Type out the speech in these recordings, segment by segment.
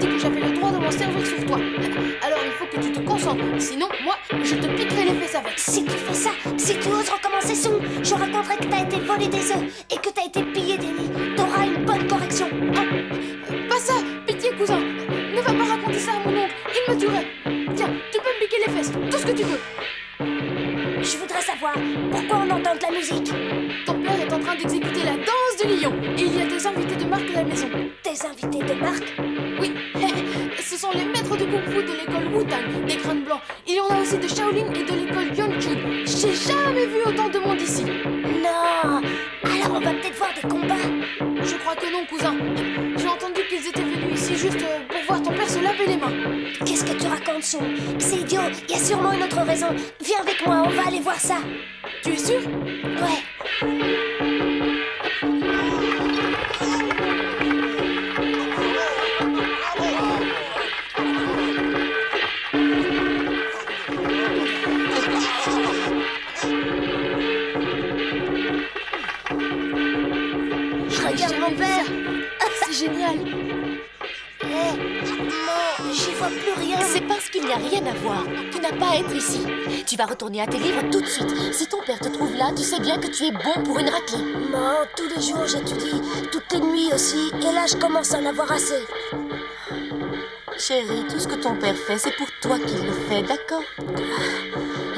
dit que j'avais le droit de m'en servir sur toi. Alors il faut que tu te concentres, sinon moi, je te piquerai les fesses avec. Si tu fais ça, si tu oses recommencer Sung, je raconterai que t'as été volé des œufs et que t'as été pillé des nids. T'auras une bonne correction. Pas ça, pitié cousin. Ne va pas raconter ça à mon oncle, il me tuerait. Tiens, tu peux me piquer les fesses, tout ce que tu veux. Je voudrais savoir pourquoi on entend de la musique. Ton père est en train d'exécuter la danse du lion et il y a des invités de marque à la maison. Des invités de marque? Oui, ce sont les maîtres de Kung Fu de l'école Wu-Tang, des crânes blancs. Il y en a aussi de Shaolin et de l'école Yonchun. J'ai jamais vu autant de monde ici. Non. Alors on va peut-être voir des combats. Je crois que non, cousin. J'ai entendu qu'ils étaient venus ici juste pour voir ton père se laver les mains. Qu'est-ce que tu racontes, Sung? C'est idiot, il y a sûrement une autre raison. Viens avec moi, on va aller voir ça. Tu es sûr? Ouais. Regarde mon père. C'est génial. Non, j'y vois plus rien. C'est parce qu'il n'y a rien à voir. Tu n'as pas à être ici. Tu vas retourner à tes livres tout de suite. Si ton père te trouve là, tu sais bien que tu es bon pour une raclée. Non, tous les jours j'étudie, toutes les nuits aussi, et là je commence à en avoir assez. Chérie, tout ce que ton père fait, c'est pour toi qu'il le fait, d'accord?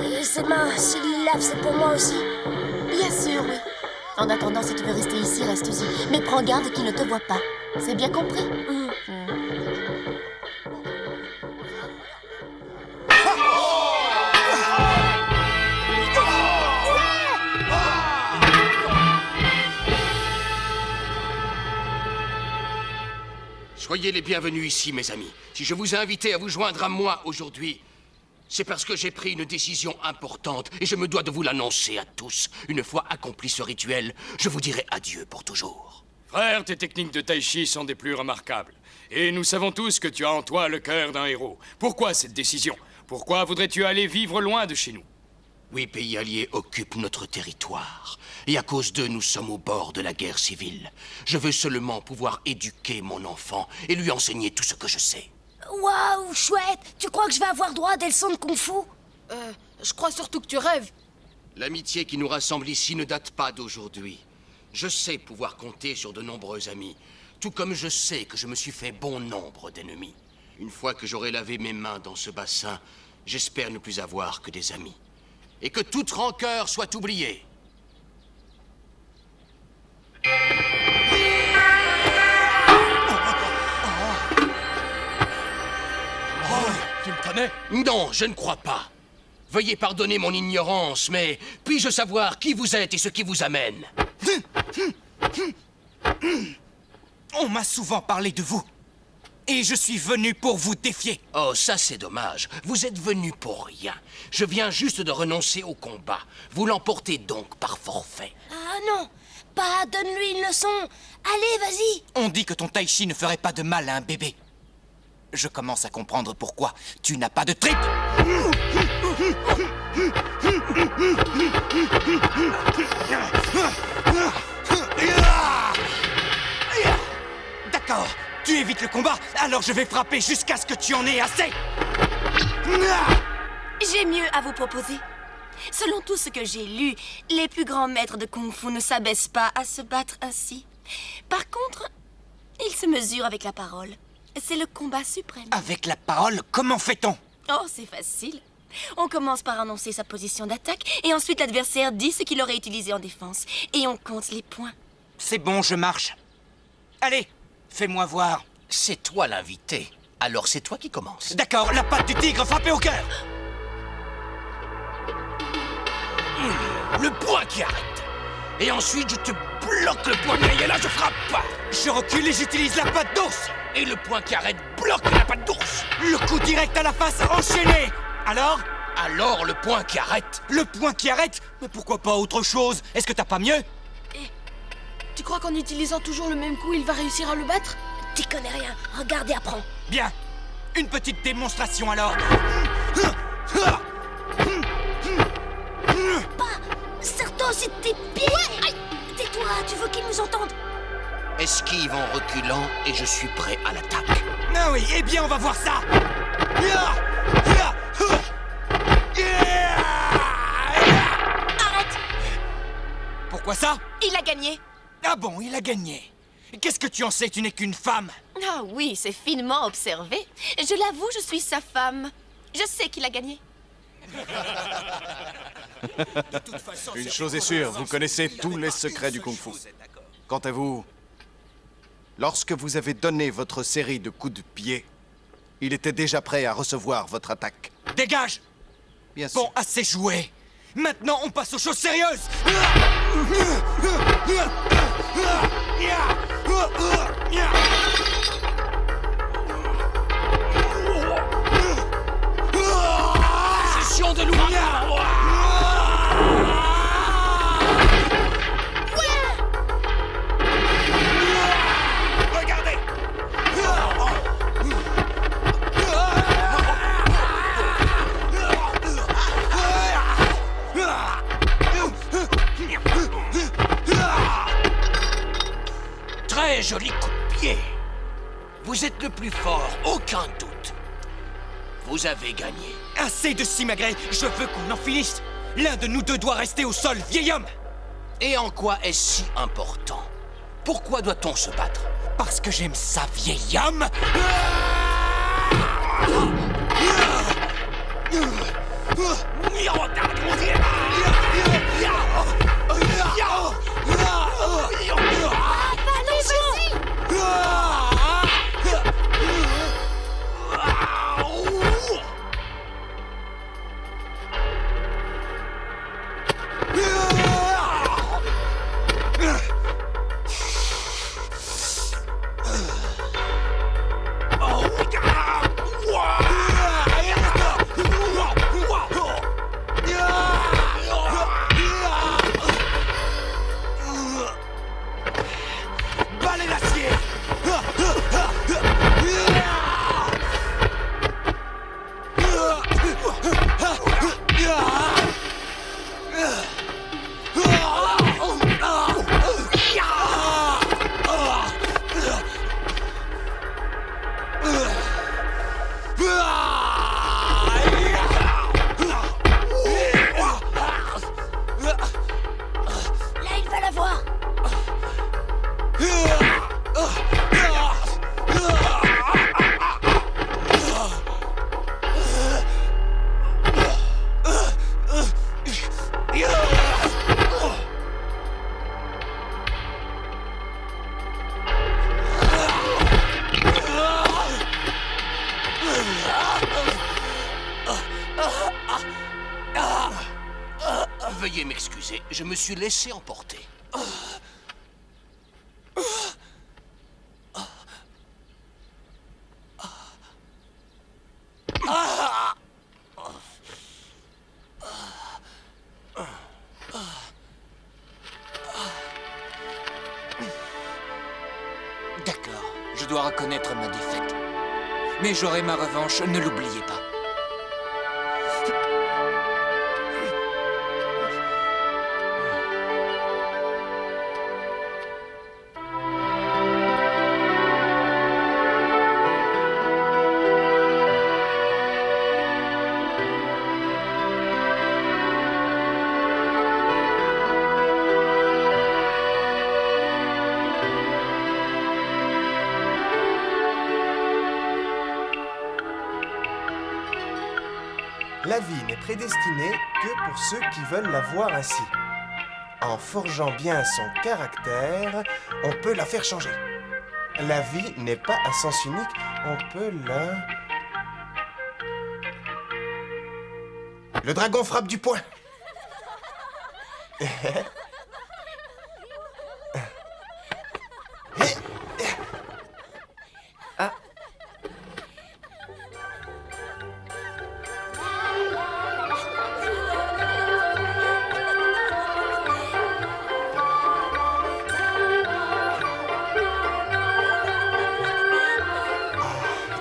Et ses mains, s'il les lave, c'est pour moi aussi. Bien sûr, oui. En attendant, si tu veux rester ici, reste-y. Mais prends garde qu'il ne te voie pas. C'est bien compris? Soyez les bienvenus ici, mes amis. Si je vous ai invité à vous joindre à moi aujourd'hui, c'est parce que j'ai pris une décision importante et je me dois de vous l'annoncer à tous. Une fois accompli ce rituel, je vous dirai adieu pour toujours. Frère, tes techniques de tai chi sont des plus remarquables. Et nous savons tous que tu as en toi le cœur d'un héros. Pourquoi cette décision? Pourquoi voudrais-tu aller vivre loin de chez nous? 8 pays alliés occupent notre territoire. Et à cause d'eux, nous sommes au bord de la guerre civile. Je veux seulement pouvoir éduquer mon enfant et lui enseigner tout ce que je sais. Waouh, chouette. Tu crois que je vais avoir droit à des leçons de kung-fu? Je crois surtout que tu rêves. L'amitié qui nous rassemble ici ne date pas d'aujourd'hui. Je sais pouvoir compter sur de nombreux amis, tout comme je sais que je me suis fait bon nombre d'ennemis. Une fois que j'aurai lavé mes mains dans ce bassin, j'espère ne plus avoir que des amis. Et que toute rancœur soit oubliée. Tu me connais? Non, je ne crois pas. Veuillez pardonner mon ignorance, mais puis-je savoir qui vous êtes et ce qui vous amène? On m'a souvent parlé de vous. Et je suis venu pour vous défier. Oh, ça c'est dommage. Vous êtes venu pour rien. Je viens juste de renoncer au combat. Vous l'emportez donc par forfait. Ah non, pas donne-lui une leçon. Allez, vas-y. On dit que ton tai chi ne ferait pas de mal à un bébé. Je commence à comprendre pourquoi tu n'as pas de tripes. D'accord, tu évites le combat, alors je vais frapper jusqu'à ce que tu en aies assez. J'ai mieux à vous proposer. Selon tout ce que j'ai lu, les plus grands maîtres de Kung Fu ne s'abaissent pas à se battre ainsi. Par contre, ils se mesurent avec la parole. C'est le combat suprême. Avec la parole, comment fait-on? Oh, c'est facile. On commence par annoncer sa position d'attaque et ensuite l'adversaire dit ce qu'il aurait utilisé en défense. Et on compte les points. C'est bon, je marche. Allez, fais-moi voir. C'est toi l'invité. Alors c'est toi qui commence. D'accord, la patte du tigre frappée au cœur. Le poing qui arrête. Et ensuite je te bloque le poignet et là je frappe pas. Je recule et j'utilise la patte d'ours. Et le poing qui arrête bloque la patte d'ours. Le coup direct à la face enchaîné. Alors? Alors le poing qui arrête. Le poing qui arrête? Mais pourquoi pas autre chose? Est-ce que t'as pas mieux? Tu crois qu'en utilisant toujours le même coup, il va réussir à le battre? T'y connais rien. Regarde et apprends. Bien. Une petite démonstration alors. Pas Serre-toi aussi de tes pieds. Ouais, aïe. Tais-toi, tu veux qu'ils nous entendent? Esquive en reculant et je suis prêt à l'attaque. Ah oui, eh bien on va voir ça. Arrête! Pourquoi ça? Il a gagné. Ah bon, il a gagné. Qu'est-ce que tu en sais? Tu n'es qu'une femme. Ah oui, c'est finement observé. Je l'avoue, je suis sa femme. Je sais qu'il a gagné. Une chose est sûre, vous connaissez tous les secrets du Kung Fu. Quant à vous, lorsque vous avez donné votre série de coups de pied, il était déjà prêt à recevoir votre attaque. Dégage! Bien sûr. Bon, assez joué. Maintenant, on passe aux choses sérieuses. Session de l'ouragan. Regardez! Très joli coup de pied. Vous êtes le plus fort, aucun doute. Vous avez gagné. Assez de simagrées, je veux qu'on en finisse. L'un de nous deux doit rester au sol, vieil homme. Et en quoi est-ce si important? Pourquoi doit-on se battre? Parce que j'aime ça, vieil homme. Balai d'acier. Là, il va l'avoir. Veuillez m'excuser, je me suis laissé emporter. D'accord, je dois reconnaître ma défaite. Mais j'aurai ma revanche, ne l'oubliez pas. La vie n'est prédestinée que pour ceux qui veulent la voir ainsi. En forgeant bien son caractère, on peut la faire changer. La vie n'est pas à sens unique, on peut la... Le dragon frappe du poing. Ah.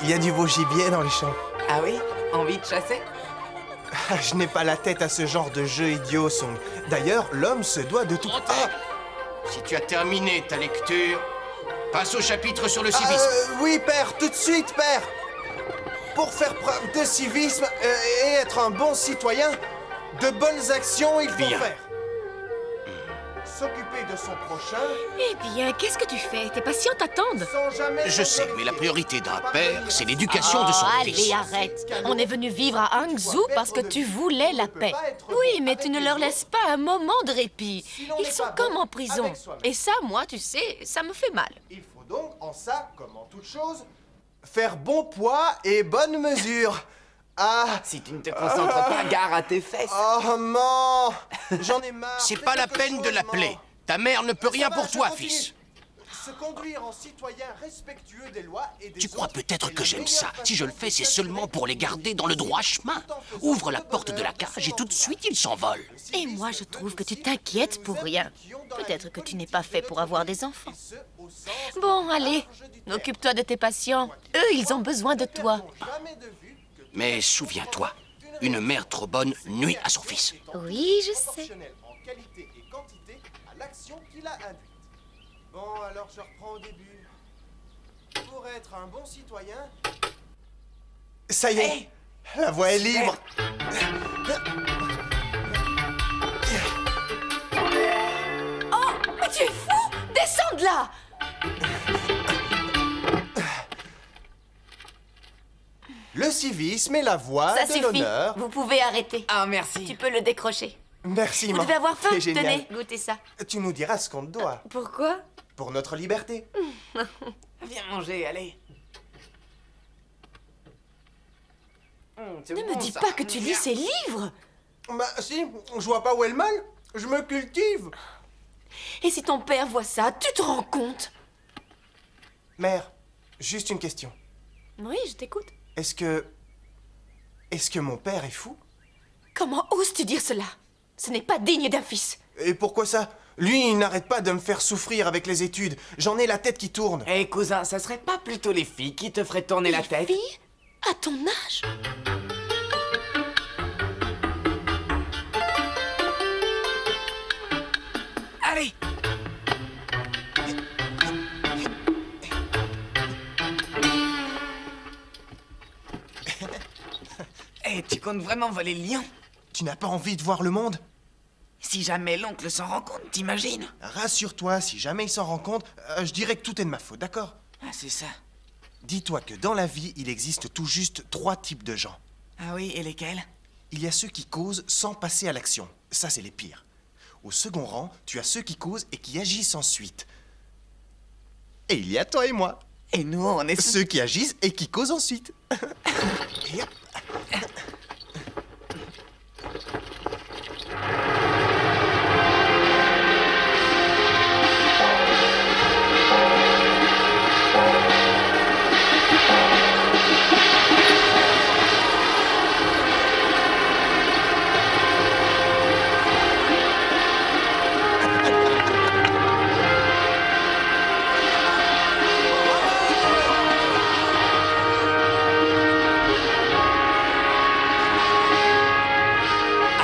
Il y a du beau gibier dans les champs. Ah oui? Envie de chasser? Ah, je n'ai pas la tête à ce genre de jeu idiot, Song. D'ailleurs, l'homme se doit de tout... Si tu as terminé ta lecture, Passe au chapitre sur le civisme. Oui, père, tout de suite, père. Pour faire preuve de civisme et être un bon citoyen, de bonnes actions, il faut Bien. faire. S'occuper de son prochain, Eh bien, qu'est-ce que tu fais? Tes patients t'attendent. sans jamais... Je sais, mais la priorité d'un père, c'est l'éducation de son allez, fils. arrête. On est venu vivre à Hangzhou parce que tu voulais la paix. Oui, mais tu ne leur laisses pas un moment de répit. Ils sont comme en prison. Et ça, moi, tu sais, ça me fait mal. Il faut donc, en ça, comme en toute chose, faire bon poids et bonne mesure. Ah, Si tu ne te concentres pas, gare à tes fesses. oh non, j'en ai marre. C'est Fais pas la quelque peine de chose, l'appeler. maman. Ta mère ne peut rien Ça va, pour je toi, continue. fils. Se conduire en citoyen respectueux des lois et des Tu crois autres peut-être est que la j'aime meilleure ça. Si je le façon fais, c'est de seulement pour les garder dans le droit chemin. Ouvre la porte de la cage et tout de suite, ils s'envolent. Et moi, je trouve que tu t'inquiètes pour rien. Peut-être que tu n'es pas fait pour avoir des enfants. Bon, allez, occupe-toi de tes patients. Eux, ils ont besoin de toi. Mais souviens-toi, une mère trop bonne nuit à son fils. Oui, je sais. Proportionnel en qualité et quantité à l'action qu'il a induite. Bon, alors je reprends au début. Pour être un bon citoyen... Ça y est, Hey, la voie est super. libre. Mais tu es fou! Descends de là! Le civisme est la voie Ça de suffit. l'honneur. Vous pouvez arrêter. Ah, merci. Tu peux le décrocher. Merci, Vous maman. devez avoir faim. C'est génial. Tenez, goûtez ça. Tu nous diras ce qu'on te doit. Pourquoi? Pour notre liberté. Viens manger, allez. C'est Ne bon, me dis ça. pas que tu lis ces livres! Bah si, je vois pas où est le mal. Je me cultive. Et si ton père voit ça, tu te rends compte? Mère, juste une question. Oui, je t'écoute. Est-ce que mon père est fou? Comment oses-tu dire cela? Ce n'est pas digne d'un fils. Et pourquoi ça? Lui, il n'arrête pas de me faire souffrir avec les études. J'en ai la tête qui tourne. Eh, cousin, ça serait pas plutôt les filles qui te feraient tourner la tête? Fille? À ton âge? Allez! Eh, tu comptes vraiment voler le lion? Tu n'as pas envie de voir le monde? Si jamais l'oncle s'en rend compte, t'imagines? Rassure-toi, si jamais il s'en rend compte, je dirais que tout est de ma faute, d'accord? Ah, c'est ça. Dis-toi que dans la vie, il existe tout juste 3 types de gens. Ah oui, et lesquels? Il y a ceux qui causent sans passer à l'action. Ça, c'est les pires. Au second rang, tu as ceux qui causent et qui agissent ensuite. Et il y a toi et moi. Et nous, on est Ceux qui agissent et qui causent ensuite. Et hop.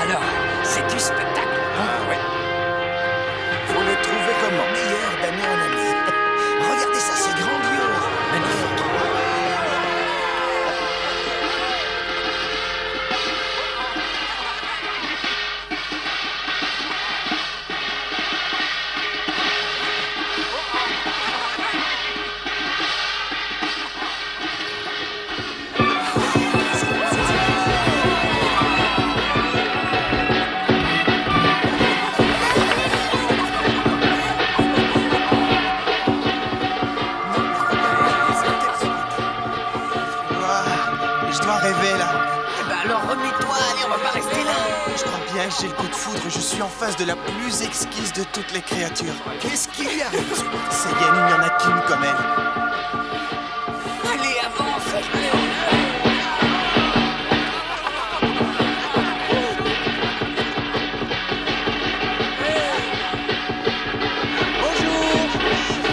Alors, c'est du spectacle. Ah ouais. Faut le trouver comment? Meilleur d'année en année. Regardez ça, c'est grandiose. Magnifique. Ouah, je dois rêver là. Eh ben alors remets-toi, allez, on va pas rester là. Je crois bien que j'ai le coup de foudre. Je suis en face de la plus exquise de toutes les créatures. Qu'est-ce qui lui arrive? C'est Yen, il n'y en a qu'une comme elle. Allez, avance. Bonjour.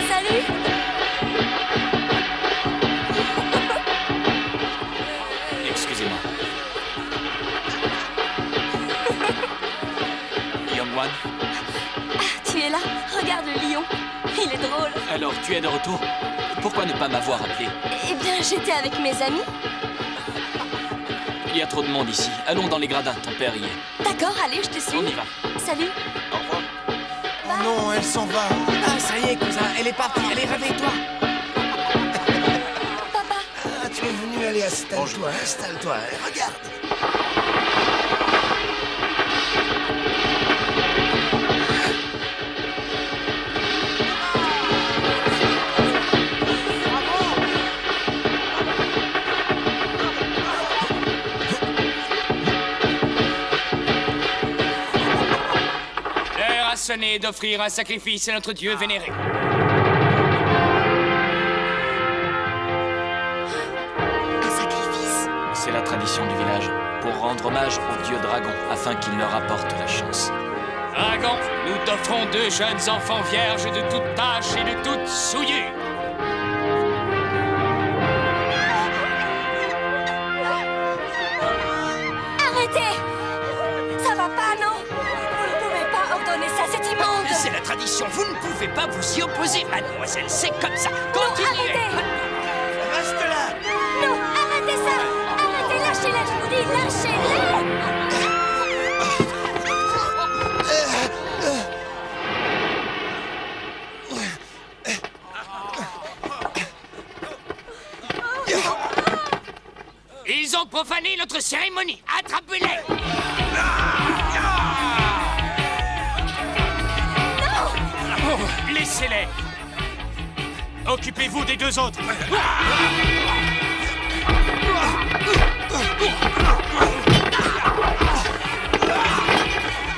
Salut! Excusez-moi. Young One, Tu es là? Regarde le lion. Il est drôle. Alors, tu es de retour? Pourquoi ne pas m'avoir appelé? Eh bien, j'étais avec mes amis. Il y a trop de monde ici. Allons dans les gradins, ton père y est. D'accord, allez, je te suis. On y va. Salut. Au revoir. Oh non, elle s'en va. Ah, ça y est, cousin, elle est partie. Allez, réveille-toi. Papa. Ah, tu es venu, allez, installe-toi, installe-toi. Regarde. L'heure a sonné d'offrir un sacrifice à notre dieu vénéré. Un sacrifice? C'est la tradition du village, pour rendre hommage au dieu dragon, afin qu'il leur apporte la chance. Dragon, nous t'offrons 2 jeunes enfants vierges de toute tâche et de toute souillure. Arrêtez! Ça va pas, non? Vous ne pouvez pas ordonner ça, c'est immonde! C'est la tradition, vous ne pouvez pas vous y opposer, mademoiselle, c'est comme ça. Non, Continuez. arrêtez! Reste là. Non, arrêtez ça! Arrêtez, lâchez-les, je vous dis, lâchez-les! Ils ont profané notre cérémonie. Attrapez-les! Oh, laissez-les. Occupez-vous des 2 autres.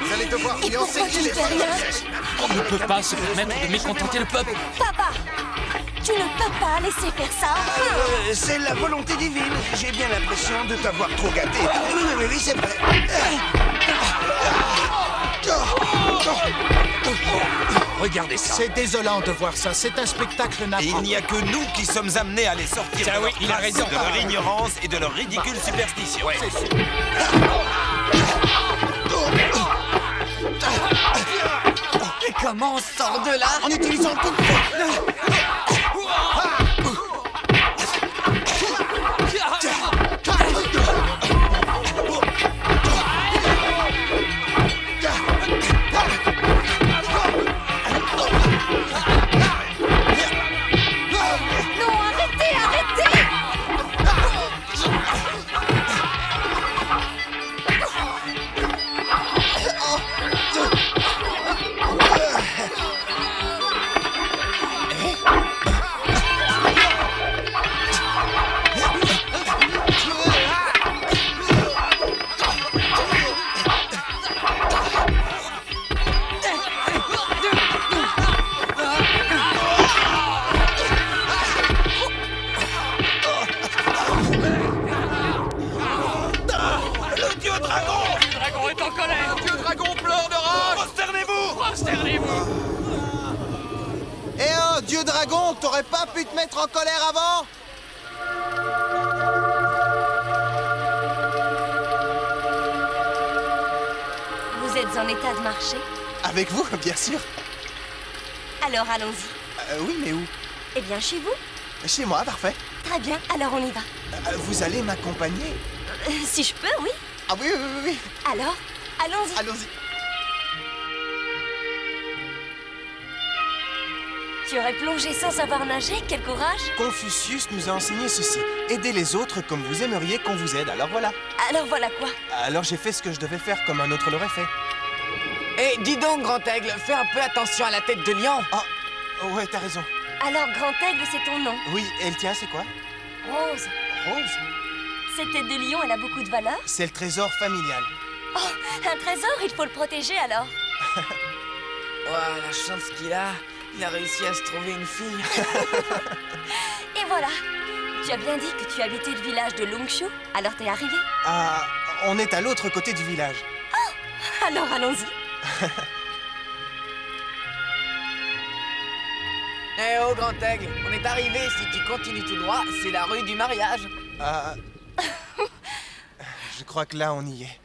Vous allez devoir y enseigner les On ne peut pas se permettre de mécontenter le peuple. Papa! Tu ne peux pas laisser faire ça! C'est la volonté divine. J'ai bien l'impression de t'avoir trop gâté. Oui, c'est vrai. Regardez ça. C'est désolant de voir ça. C'est un spectacle Et navrant. il n'y a que nous qui sommes amenés à les sortir Ça, de oui, leur il a trace, raison. de leur ignorance et de leur ridicule superstition. Et comment on sort de là? En utilisant le coup de feu. Non, arrêtez, arrêtez! Le dieu dragon! Le dragon est en colère. Le dragon pleure de rage. Prosternez-vous! Prosternez-vous. Eh oh, dieu dragon, t'aurais pas pu te mettre en colère avant? Vous êtes en état de marcher? Avec vous, bien sûr. Alors allons-y. Oui, mais où? Eh bien, chez vous? Chez moi, parfait. Très bien, alors on y va. Vous allez m'accompagner? Si je peux, oui. Ah oui, oui, oui, oui. Alors, allons-y. Allons-y. Tu aurais plongé sans savoir nager? Quel courage! Confucius nous a enseigné ceci. Aidez les autres comme vous aimeriez qu'on vous aide. Alors voilà. Alors voilà quoi? Alors j'ai fait ce que je devais faire comme un autre l'aurait fait. Eh, dis donc, Grand Aigle, fais un peu attention à la tête de lion. Ah, ouais, t'as raison. Alors, Grand Aigle, c'est ton nom? Oui, et le tien, c'est quoi? Rose. Rose? Cette tête de lion, elle a beaucoup de valeur? C'est le trésor familial. Oh, un trésor, il faut le protéger alors. Ouah, la chance qu'il a. Il a réussi à se trouver une fille. Et voilà. Tu as bien dit que tu habitais le village de Longshu, alors t'es arrivé? Ah, on est à l'autre côté du village. Oh, alors allons-y. Eh oh, Grand Aigle, on est arrivé. Si tu continues tout droit, c'est la rue du mariage. Ah, je crois que là, on y est.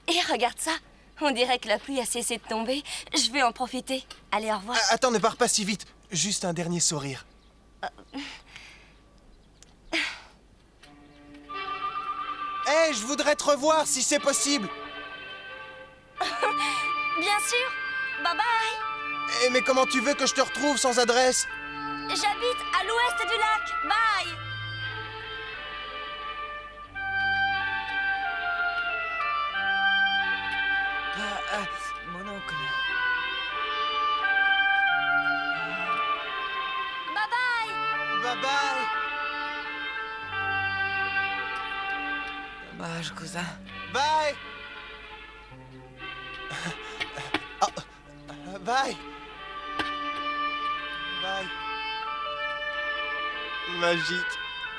Et regarde ça. On dirait que la pluie a cessé de tomber. Je vais en profiter. Allez, au revoir. Attends, ne pars pas si vite. Juste un dernier sourire. Hé, je voudrais te revoir si c'est possible. Bien sûr. Bye bye. Eh, mais comment tu veux que je te retrouve sans adresse? J'habite à l'ouest du lac. Bye. Mon oncle. Bye bye. Bye bye. Dommage, cousin. Bye. Oh, bye. Bye. Magique.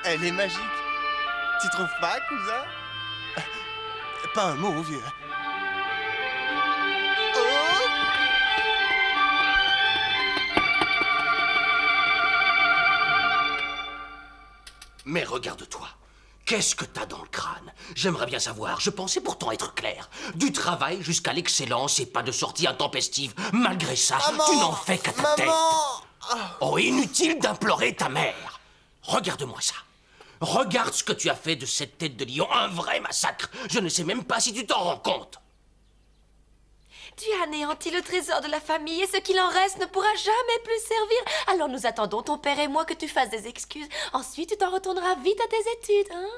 Elle est magique. Tu trouves pas, cousin? Pas un mot, vieux. Mais regarde-toi. Qu'est-ce que t'as dans le crâne? J'aimerais bien savoir. Je pensais pourtant être clair. Du travail jusqu'à l'excellence et pas de sortie intempestive. Malgré ça, Maman, tu n'en fais qu'à ta tête. Maman! Oh, inutile d'implorer ta mère. Regarde-moi ça. Regarde ce que tu as fait de cette tête de lion. Un vrai massacre. Je ne sais même pas si tu t'en rends compte. Tu as anéanti le trésor de la famille et ce qu'il en reste ne pourra jamais plus servir. Alors nous attendons, ton père et moi, que tu fasses des excuses. Ensuite, tu t'en retourneras vite à tes études, hein?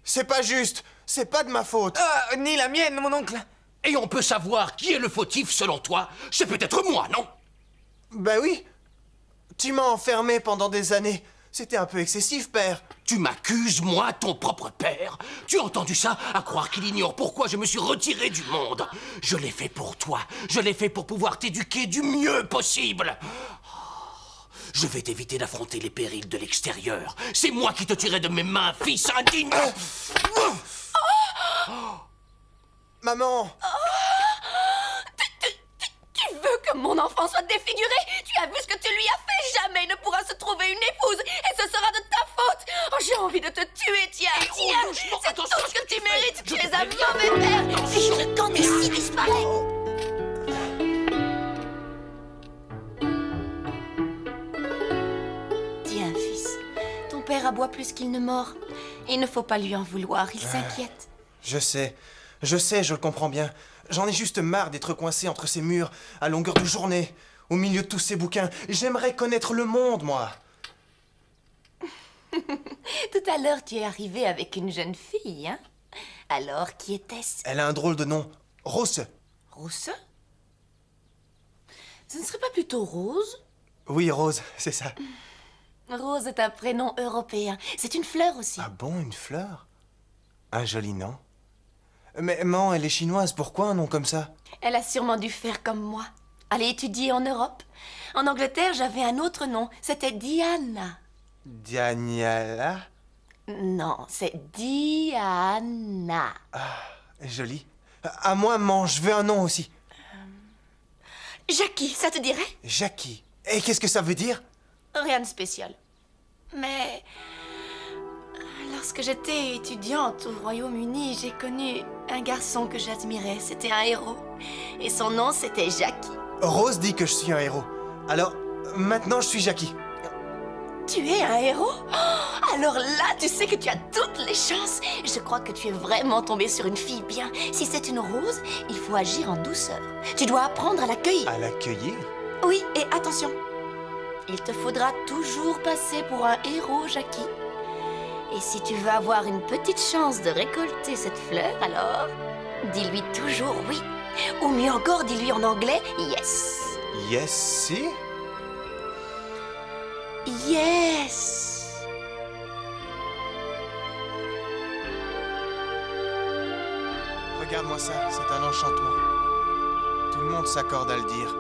C'est pas juste. C'est pas de ma faute. Ni la mienne, mon oncle. Et on peut savoir qui est le fautif selon toi? C'est peut-être moi, non? Ben oui. Tu m'as enfermé pendant des années. C'était un peu excessif, père. Tu m'accuses, moi, ton propre père? Tu as entendu ça? À croire qu'il ignore pourquoi je me suis retiré du monde. Je l'ai fait pour toi. Je l'ai fait pour pouvoir t'éduquer du mieux possible. Oh, je vais t'éviter d'affronter les périls de l'extérieur. C'est moi qui te tirerai de mes mains, fils indigne. Maman. Tu veux que mon enfant soit défiguré? Tu as vu ce que tu lui as fait? Jamais il ne pourra se trouver une épouse et ce sera de ta faute. Oh, j'ai envie de te tuer, tiens, tiens. C'est tout ce que tu mérites. Tu es un mauvais père. Vite, quand ici disparaît. Tiens, fils, ton père aboie plus qu'il ne mord. Il ne faut pas lui en vouloir, il s'inquiète. Je sais, je le comprends bien. J'en ai juste marre d'être coincé entre ces murs, à longueur de journée, au milieu de tous ces bouquins. J'aimerais connaître le monde, moi. Tout à l'heure, tu es arrivé avec une jeune fille, hein? Alors, qui était-ce? Elle a un drôle de nom. Rose. Rose? Ce ne serait pas plutôt Rose? Oui, Rose, c'est ça. Rose est un prénom européen. C'est une fleur aussi. Ah bon, une fleur? Un joli nom. Mais maman, elle est chinoise. Pourquoi un nom comme ça? Elle a sûrement dû faire comme moi. Aller étudier en Europe. En Angleterre, j'avais un autre nom. C'était Diana. Dianiala? Non, c'est Diana. Ah, joli. À moi, maman, je veux un nom aussi. Jackie, ça te dirait? Jackie. Et qu'est-ce que ça veut dire? Rien de spécial. Mais lorsque j'étais étudiante au Royaume-Uni, j'ai connu un garçon que j'admirais. C'était un héros. Et son nom, c'était Jackie. Rose dit que je suis un héros. Alors, maintenant, je suis Jackie. Tu es un héros? Oh, alors là, tu sais que tu as toutes les chances. Je crois que tu es vraiment tombé sur une fille bien. Si c'est une rose, il faut agir en douceur. Tu dois apprendre à l'accueillir. À l'accueillir? Oui, et attention. Il te faudra toujours passer pour un héros, Jackie. Et si tu veux avoir une petite chance de récolter cette fleur, alors dis-lui toujours oui. Ou mieux encore, dis-lui en anglais yes. Yes, si? Yes. Regarde-moi ça, c'est un enchantement. Tout le monde s'accorde à le dire.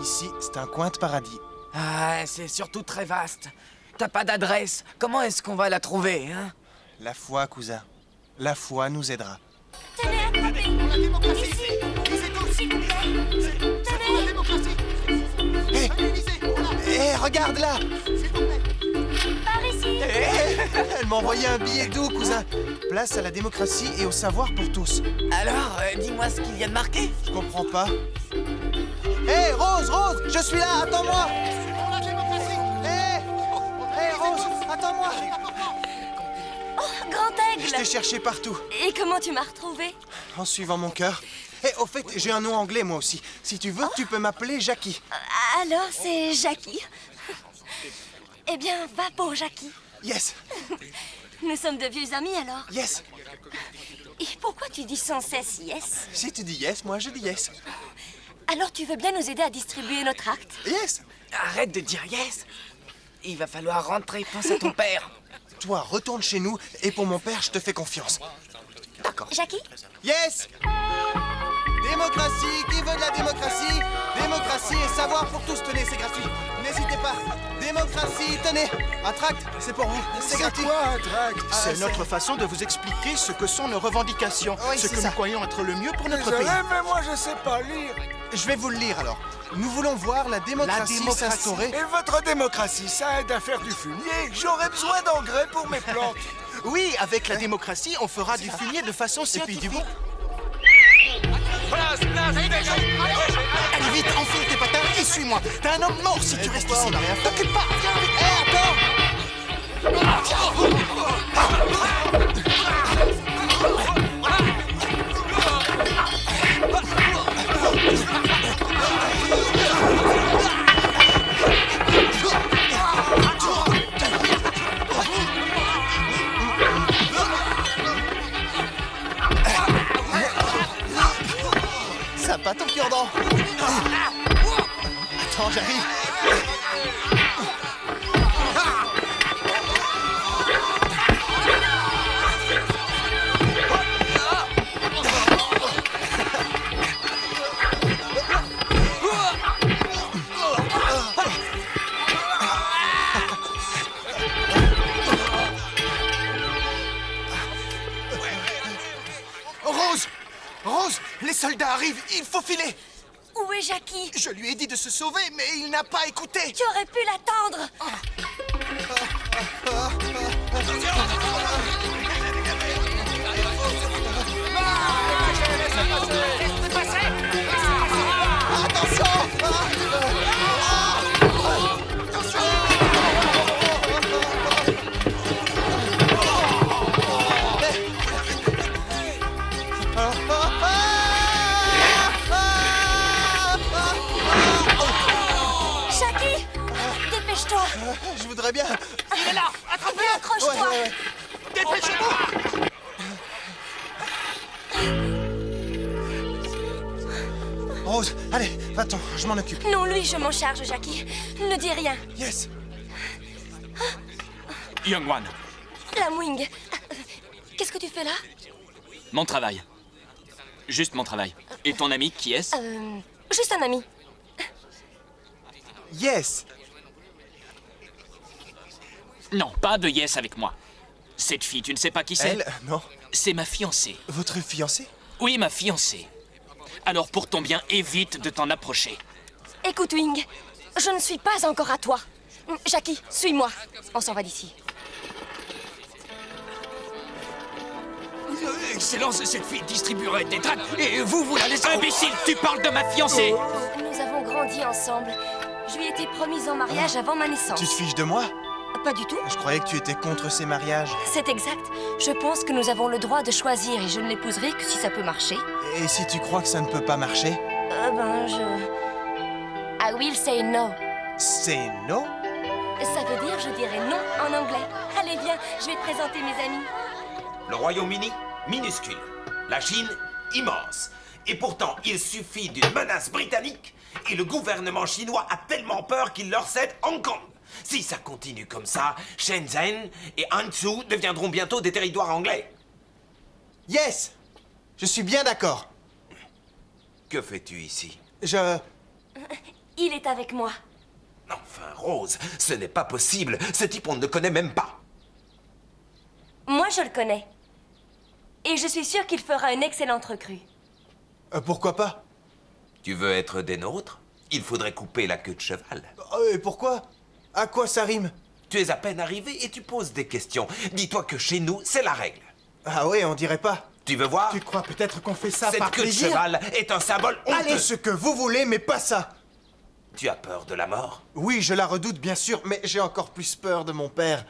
Ici, c'est un coin de paradis. Ah, c'est surtout très vaste. T'as pas d'adresse. Comment est-ce qu'on va la trouver, hein? La foi, cousin. La foi nous aidera. Tenez, attrapez. La démocratie ici. S'il vous plaît. Tenez. Hé, regarde là. Par ici. Elle m'a envoyé un billet doux, cousin. Place à la démocratie et au savoir pour tous. Alors, dis-moi ce qu'il y a de marqué. Je comprends pas. Hé, Rose, Rose, je suis là, attends-moi. moi. Oh, Grand Aigle! Je t'ai cherché partout. Et comment tu m'as retrouvé? En suivant mon cœur. Et au fait, j'ai un nom anglais moi aussi. Si tu veux, tu peux m'appeler Jackie. Alors, c'est Jackie. Eh bien, va pour Jackie. Yes. Nous sommes de vieux amis alors. Yes. Et pourquoi tu dis sans cesse yes? Si tu dis yes, moi je dis yes. Alors tu veux bien nous aider à distribuer notre acte? Yes. Arrête de dire yes. Il va falloir rentrer, pense à ton père. Toi, retourne chez nous, et pour mon père, je te fais confiance. D'accord. Jackie? Yes. Démocratie, qui veut de la démocratie? Démocratie et savoir pour tous, tenez, c'est gratuit. N'hésitez pas. Démocratie, tenez. Un tract, c'est pour vous, c'est gratuit. Quoi, un tract? C'est c'est- notre façon de vous expliquer ce que sont nos revendications, Oui, ce c'est que ça. nous croyons être le mieux pour notre Désolé, pays. mais moi je sais pas lire. Je vais vous le lire alors. Nous voulons voir la démocratie s'instaurer. Et votre démocratie, ça aide à faire du fumier. J'aurais besoin d'engrais pour mes plantes. Oui, avec la démocratie, on fera du fumier de façon Et puis scientifique. du coup, Allez vite, enfile tes patins et suis-moi. T'es un homme mort si tu restes quoi, ici. on n'a rien fait. T'occupe pas, viens vite. ça pas ton cure-dent. Attends, j'arrive. Rose! Rose! Les soldats arrivent, il faut filer! Où est Jackie? Je lui ai dit de se sauver, mais il n'a pas écouté! Tu aurais pu l'attendre. Jackie, dépêche-toi. Je voudrais bien. Il est là! Attrapez-le! Accroche-toi. Ouais. Dépêchez-vous! Rose, allez, va-t'en, je m'en occupe. Non, lui, je m'en charge, Jackie. Ne dis rien. Yes. Young One, La Mwing. Qu'est-ce que tu fais là? mon travail. Juste mon travail. Et ton ami, qui est-ce? Juste un ami. Yes. Non, pas de yes avec moi. Cette fille, tu ne sais pas qui c'est? Elle, non. C'est ma fiancée. Votre fiancée? Oui, ma fiancée. Alors pour ton bien, évite de t'en approcher. Écoute, Wing, je ne suis pas encore à toi. Jackie, suis-moi. On s'en va d'ici. Excellence, cette fille distribuerait des tracts et vous la laissez... Imbécile, tu parles de ma fiancée! Nous avons grandi ensemble. Je lui ai été promise en mariage avant ma naissance. Tu te fiches de moi? Pas du tout. Je croyais que tu étais contre ces mariages. C'est exact. Je pense que nous avons le droit de choisir et je ne l'épouserai que si ça peut marcher. Et si tu crois que ça ne peut pas marcher? I will say no. C'est no? Ça veut dire je dirai non en anglais. Allez, viens, je vais te présenter mes amis. Le Royaume-Uni, minuscule. La Chine, immense. Et pourtant, il suffit d'une menace britannique et le gouvernement chinois a tellement peur qu'il leur cède Hong Kong. Si ça continue comme ça, Shenzhen et Hangzhou deviendront bientôt des territoires anglais. Yes! Je suis bien d'accord. Que fais-tu ici? Il est avec moi. Enfin, Rose, ce n'est pas possible. Ce type, on ne le connaît même pas. Moi, je le connais. Et je suis sûre qu'il fera une excellente recrue. Pourquoi pas? Tu veux être des nôtres? Il faudrait couper la queue de cheval. Et pourquoi? À quoi ça rime? Tu es à peine arrivé et tu poses des questions. Dis-toi que chez nous, c'est la règle. Ah oui, on dirait pas. Tu veux voir? Tu crois peut-être qu'on fait ça Cette par queue plaisir? de cheval est un symbole honteux. Allez, ce que vous voulez, mais pas ça. Tu as peur de la mort? Oui, je la redoute, bien sûr, mais j'ai encore plus peur de mon père.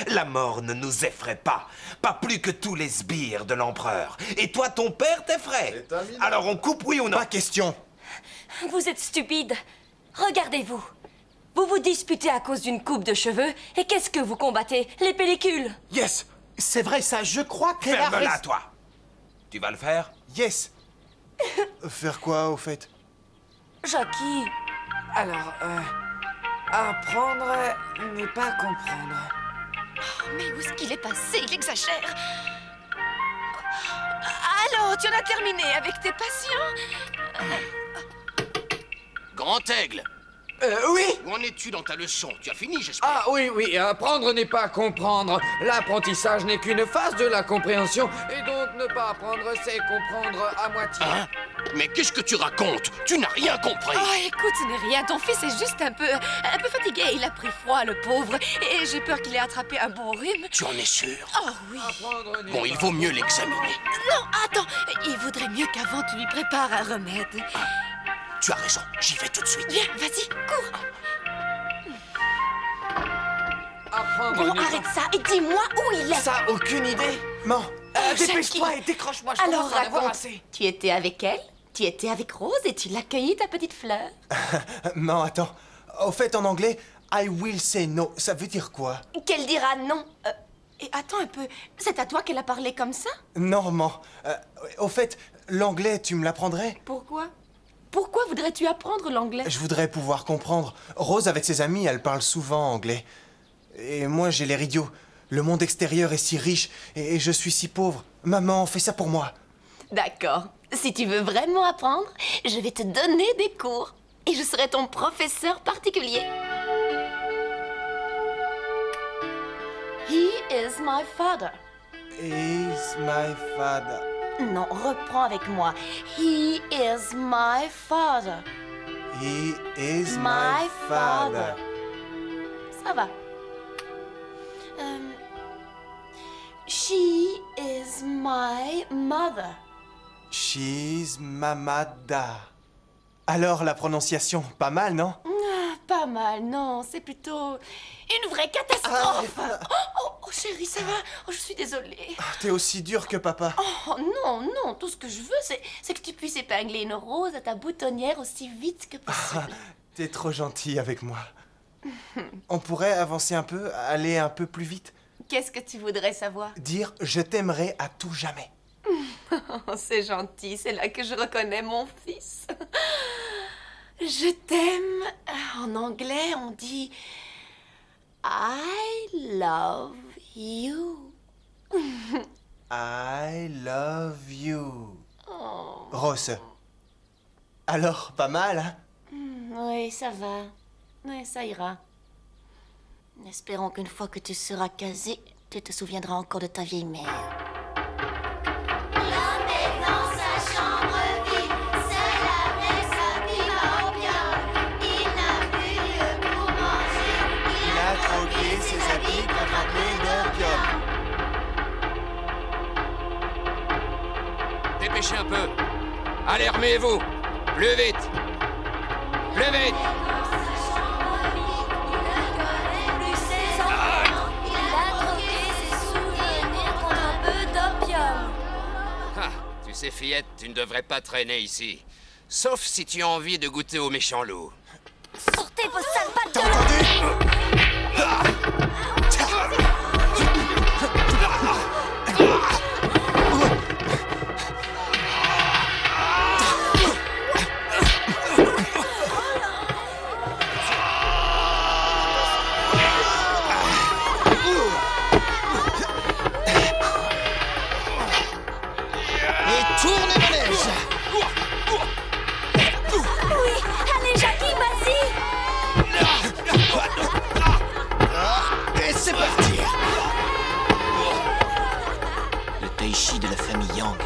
La mort ne nous effraie pas. Pas plus que tous les sbires de l'empereur. Et toi, ton père t'effraie. Alors on coupe, oui ou non? Pas question. Vous êtes stupide. Regardez-vous. Vous vous disputez à cause d'une coupe de cheveux, et qu'est-ce que vous combattez? Les pellicules. Yes, c'est vrai ça, je crois qu'elle a Ferme-la, raison. toi. Tu vas le faire? Yes. Faire quoi, au fait? Jackie. Alors, apprendre n'est pas comprendre. Oh, mais où est-ce qu'il est passé? Il exagère. Alors, tu en as terminé avec tes patients? Grand Aigle, Oui. où en es-tu dans ta leçon? Tu as fini, j'espère. Ah oui, apprendre n'est pas comprendre. L'apprentissage n'est qu'une phase de la compréhension, et donc ne pas apprendre, c'est comprendre à moitié. Hein? Mais qu'est-ce que tu racontes? Tu n'as rien compris. Oh, écoute, ce n'est rien. Ton fils est juste un peu fatigué. Il a pris froid, le pauvre. Et j'ai peur qu'il ait attrapé un bon rhume. Tu en es sûr? Oh oui. Bon, il vaut mieux l'examiner. Non, attends. Il vaudrait mieux qu'avant tu lui prépares un remède. Tu as raison, j'y vais tout de suite. Viens, vas-y, cours. Apprendre Bon, n'est pas- arrête ça et dis-moi où il est. Ça, aucune idée. Non. Dépêche-toi et décroche-moi, je Alors commence à en avoir raconte. assez. Tu étais avec elle? Tu étais avec Rose et tu l'as cueillie, ta petite fleur? Non, attends. Au fait, en anglais, I will say no, ça veut dire quoi? Qu'elle dira non. Et attends un peu. C'est à toi qu'elle a parlé comme ça? Normand. Au fait, l'anglais, tu me l'apprendrais? Pourquoi? Pourquoi voudrais-tu apprendre l'anglais? Je voudrais pouvoir comprendre. Rose, avec ses amis, elle parle souvent anglais. Et moi, j'ai l'air idiot. Le monde extérieur est si riche et je suis si pauvre. Maman, fais ça pour moi. D'accord. Si tu veux vraiment apprendre, je vais te donner des cours. Et je serai ton professeur particulier. He is my father. Is my father. Non, reprends avec moi. He is my father. He is my father. Ça va. She is my mother. She's mamada. Alors, la prononciation, pas mal, non? Ah, pas mal, non. C'est plutôt une vraie catastrophe. Oh, chérie, ça va? Oh, je suis désolée. T'es aussi dur que papa. Oh, non. Tout ce que je veux, c'est que tu puisses épingler une rose à ta boutonnière aussi vite que possible. T'es trop gentil avec moi. On pourrait avancer un peu, aller un peu plus vite. Qu'est-ce que tu voudrais savoir? Dire « je t'aimerai à tout jamais ». C'est gentil, c'est là que je reconnais mon fils. Je t'aime. En anglais, on dit I love you. I love you. Oh. Rose. Alors, pas mal, hein? Oui, ça va. Oui, ça ira. Espérons qu'une fois que tu seras casé, tu te souviendras encore de ta vieille mère. L'homme est dans sa chambre vide, seul avec sa pipe à opium. Il n'a plus lieu pour manger, Il a troqué ses habits contre un peu d'opium. Dépêchez un peu. Allez, remuez-vous. Plus vite. Plus vite. Ah, tu sais, fillette, tu ne devrais pas traîner ici. Sauf si tu as envie de goûter au méchant loup. Sortez vos sales pattes de Et tournez manège. Oui, allez Jackie, vas-y. Et c'est parti. Le Tai-Chi de la famille Yang.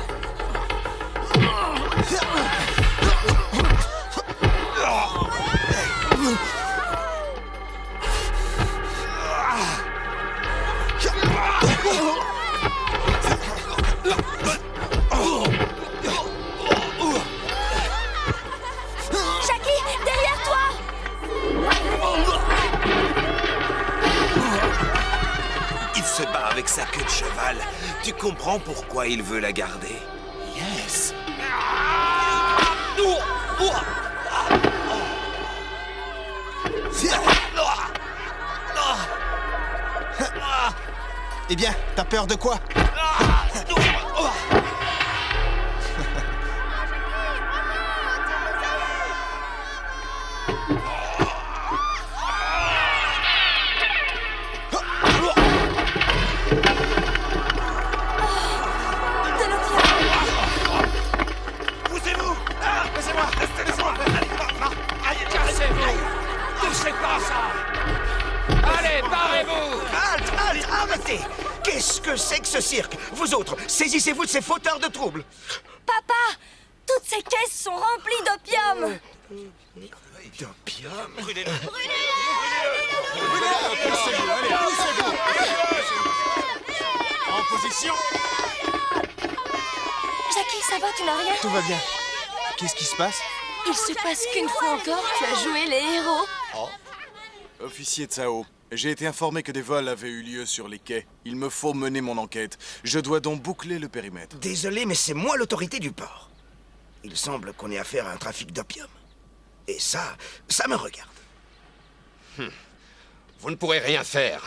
Jackie, derrière toi. bat avec sa queue de cheval, tu comprends pourquoi il veut la garder? Yes. Eh bien, t'as peur de quoi? Poussez-vous! Laissez-moi! Laissez-moi! Cassez-vous! Touchez pas ça! Allez, barrez-vous! Halte! Arrêtez! Qu'est-ce que c'est que ce cirque? Vous autres, saisissez-vous de ces fauteurs de troubles! Papa, toutes ces caisses sont remplies d'opium. D'opium? Brûlez-le! Poussez-vous, allez, poussez-vous! En position! Jackie, ça va, tu n'as rien? Tout va bien. Qu'est-ce qui se passe? Il se passe qu'une fois encore, tu as joué les héros. Oh. Officier Tsao, j'ai été informé que des vols avaient eu lieu sur les quais. Il me faut mener mon enquête. Je dois donc boucler le périmètre. Désolé, mais c'est moi l'autorité du port. Il semble qu'on ait affaire à un trafic d'opium. Et ça me regarde. Vous ne pourrez rien faire.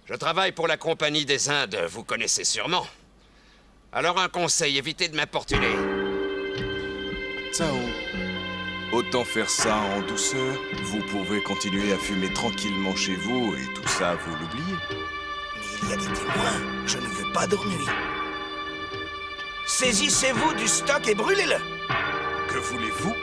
Je travaille pour la Compagnie des Indes, vous connaissez sûrement. Alors un conseil, évitez de m'importuner. Tsao, autant faire ça en douceur. Vous pouvez continuer à fumer tranquillement chez vous et tout ça, vous l'oubliez. Mais il y a des témoins. Je ne veux pas d'ennui. Saisissez-vous du stock et brûlez-le. Que voulez-vous?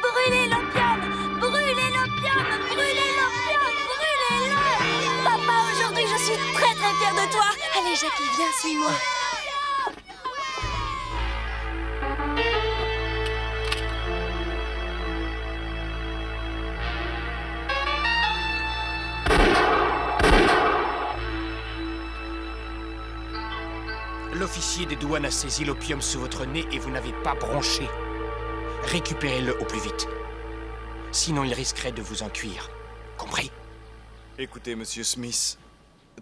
Brûlez l'opium! Brûlez l'opium! Brûlez l'opium! Brûlez-le! Papa, aujourd'hui, je suis très très fière de toi. Allez, Jackie, viens, suis-moi. L'officier des douanes a saisi l'opium sous votre nez et vous n'avez pas bronché. Récupérez-le au plus vite. Sinon, il risquerait de vous en cuire. Compris? Écoutez, monsieur Smith,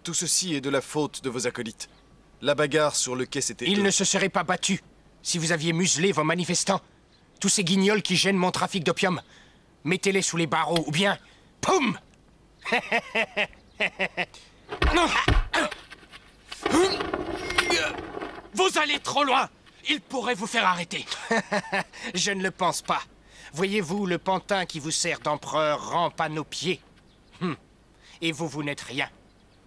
tout ceci est de la faute de vos acolytes. La bagarre sur le quai, c'était... Ils ne se seraient pas battus si vous aviez muselé vos manifestants. Tous ces guignols qui gênent mon trafic d'opium. Mettez-les sous les barreaux, ou bien... Poum! Vous allez trop loin! Il pourrait vous faire arrêter. Je ne le pense pas. Voyez-vous, le pantin qui vous sert d'empereur rampe à nos pieds. Et vous n'êtes rien.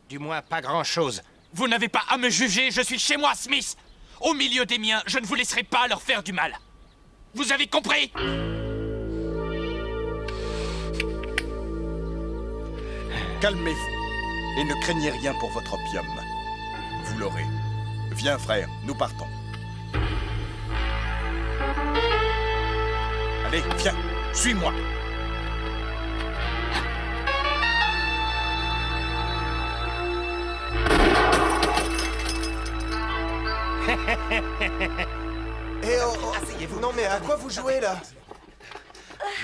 Du moins, pas grand-chose. Vous n'avez pas à me juger, je suis chez moi, Smith. Au milieu des miens, je ne vous laisserai pas leur faire du mal. Vous avez compris? Calmez-vous et ne craignez rien pour votre opium. Vous l'aurez. Viens, frère, nous partons. Allez, viens, suis-moi. Eh oh, asseyez-vous. Non mais à quoi vous jouez là?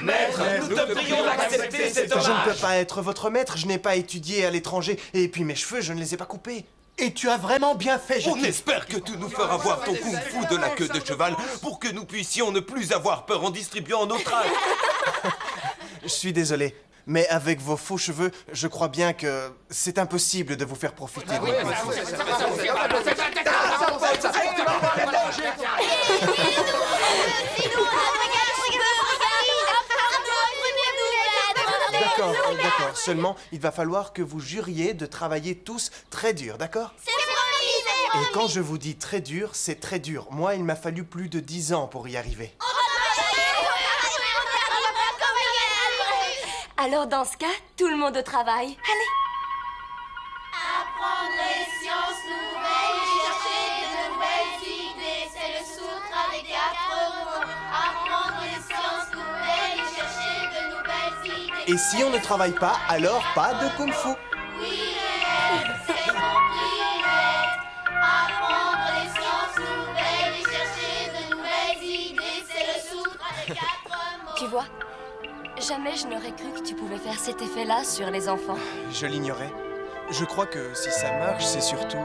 Maître, nous te prions d'accepter cet hommage. Je ne peux pas être votre maître, je n'ai pas étudié à l'étranger. Et puis mes cheveux, je ne les ai pas coupés. Et tu as vraiment bien fait, Jackie. On espère que tu nous feras voir ton kung-fu de la queue de cheval pour que nous puissions ne plus avoir peur en distribuant nos tracts. Je suis désolé, mais avec vos faux cheveux, je crois bien que c'est impossible de vous faire profiter de mon kung-fu. D'accord. Seulement, il va falloir que vous juriez de travailler tous très dur, d'accord? C'est promis. Et quand je vous dis très dur, c'est très dur. Moi, il m'a fallu plus de 10 ans pour y arriver. Alors dans ce cas, tout le monde au travail. Allez. Apprendre les sciences nouvelles et chercher de nouvelles idées, c'est le sutra des 4 mots. Apprendre les sciences nouvelles et chercher de nouvelles idées. Et si on ne travaille pas, alors pas de kung-fu. Oui, c'est compris, apprendre les sciences nouvelles et chercher de nouvelles idées, c'est le sutra des 4 mots. Tu vois, jamais je n'aurais cru que tu pouvais faire cet effet-là sur les enfants. Je l'ignorais. Je crois que si ça marche, c'est surtout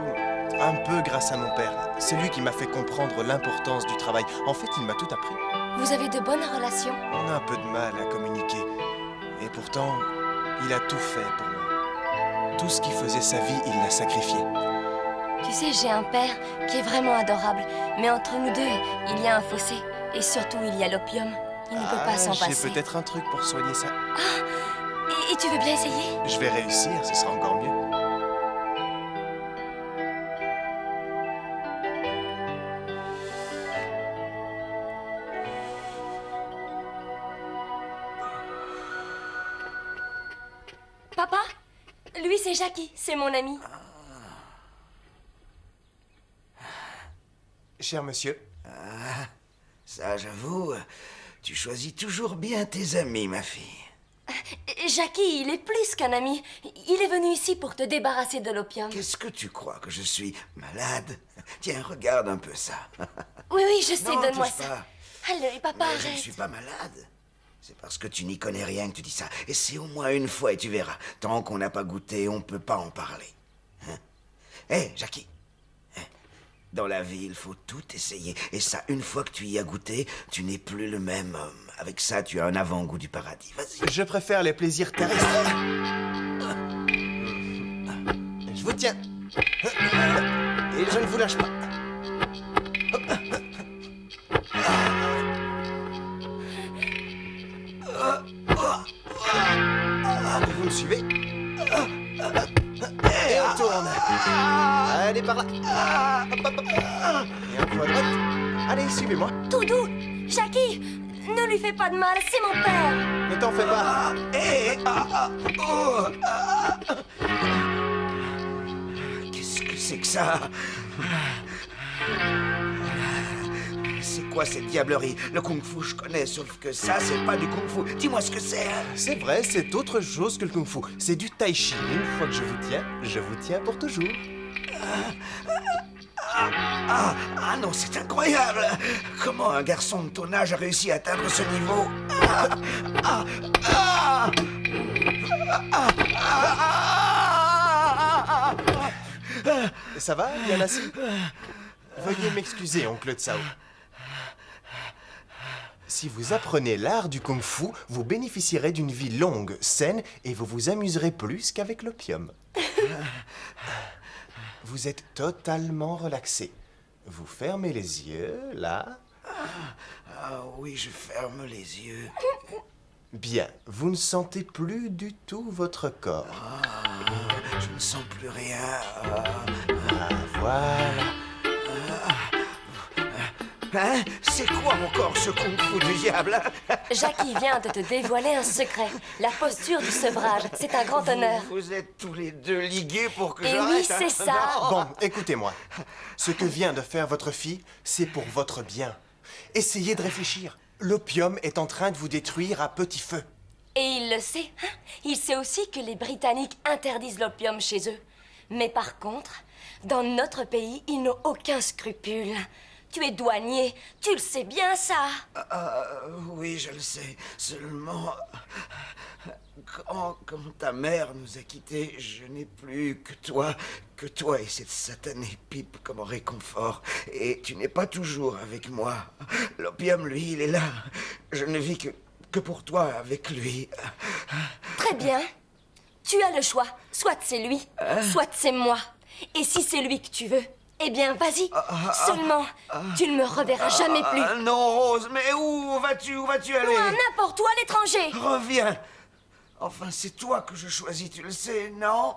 un peu grâce à mon père. C'est lui qui m'a fait comprendre l'importance du travail. En fait, il m'a tout appris. Vous avez de bonnes relations? On a un peu de mal à communiquer. Et pourtant, il a tout fait pour moi. Tout ce qui faisait sa vie, il l'a sacrifié. Tu sais, j'ai un père qui est vraiment adorable. Mais entre nous deux, il y a un fossé. Et surtout, il y a l'opium. Il ne peut pas s'en passer. J'ai peut-être un truc pour soigner ça. Ah, et tu veux bien essayer? Je vais réussir, ce sera encore mieux. Papa? Lui, c'est Jackie, c'est mon ami. Cher monsieur. Ah, ça, j'avoue, tu choisis toujours bien tes amis, ma fille. Jackie, il est plus qu'un ami. Il est venu ici pour te débarrasser de l'opium. Qu'est-ce que tu crois, que je suis malade? Tiens, regarde un peu ça. Oui, oui, je sais, donne-moi touche ça. pas. Allez, papa, Je ne arrête. suis pas malade. C'est parce que tu n'y connais rien que tu dis ça. Et c'est au moins une fois et tu verras. Tant qu'on n'a pas goûté, on ne peut pas en parler. Hé, Jackie. Dans la vie, il faut tout essayer. Et ça, une fois que tu y as goûté, tu n'es plus le même homme. Avec ça, tu as un avant-goût du paradis. Vas-y. Je préfère les plaisirs terrestres. Je vous tiens. Et je ne vous lâche pas. Vous me suivez? Et on tourne. Allez, par là. Hop, hop, hop. Et un peu à droite. Allez, suivez-moi. Tout doux. Jackie, ne lui fais pas de mal, c'est mon père. Ne t'en fais pas. Qu'est-ce que c'est que ça? C'est quoi cette diablerie? Le kung-fu, je connais, sauf que ça, c'est pas du kung-fu. Dis-moi ce que c'est. C'est vrai, c'est autre chose que le kung-fu. C'est du tai chi. Une fois que je vous tiens pour toujours. Ah non, c'est incroyable! Comment un garçon de ton âge a réussi à atteindre ce niveau? Ça va, bien assis? Veuillez m'excuser, oncle Tsao. Si vous apprenez l'art du kung-fu, vous bénéficierez d'une vie longue, saine, et vous vous amuserez plus qu'avec l'opium. Vous êtes totalement relaxé. Vous fermez les yeux, là. Ah oui, je ferme les yeux. Bien, vous ne sentez plus du tout votre corps. Je ne sens plus rien. Voilà. Hein? C'est quoi encore ce kung-fu du diable? Jackie vient de te dévoiler un secret. La posture du sevrage, c'est un grand honneur. Vous êtes tous les deux ligués pour que Et j'arrête. oui, c'est ça. Bon, écoutez-moi. Ce que vient de faire votre fille, c'est pour votre bien. Essayez de réfléchir. L'opium est en train de vous détruire à petit feu. Et il le sait. Hein? Il sait aussi que les Britanniques interdisent l'opium chez eux. Mais par contre, dans notre pays, ils n'ont aucun scrupule. Tu es douanier, tu le sais bien, ça. Oui, je le sais. Seulement, quand ta mère nous a quittés, je n'ai plus que toi et cette satanée pipe comme réconfort. Et tu n'es pas toujours avec moi. L'opium, lui, il est là. Je ne vis que pour toi avec lui. Très bien. Tu as le choix. Soit c'est lui, soit c'est moi. Et si c'est lui que tu veux, eh bien, vas-y. Seulement, tu ne me reverras jamais plus. Non, Rose, mais où vas-tu aller? Loin, n'importe où, à l'étranger. Reviens. Enfin, c'est toi que je choisis, tu le sais, non?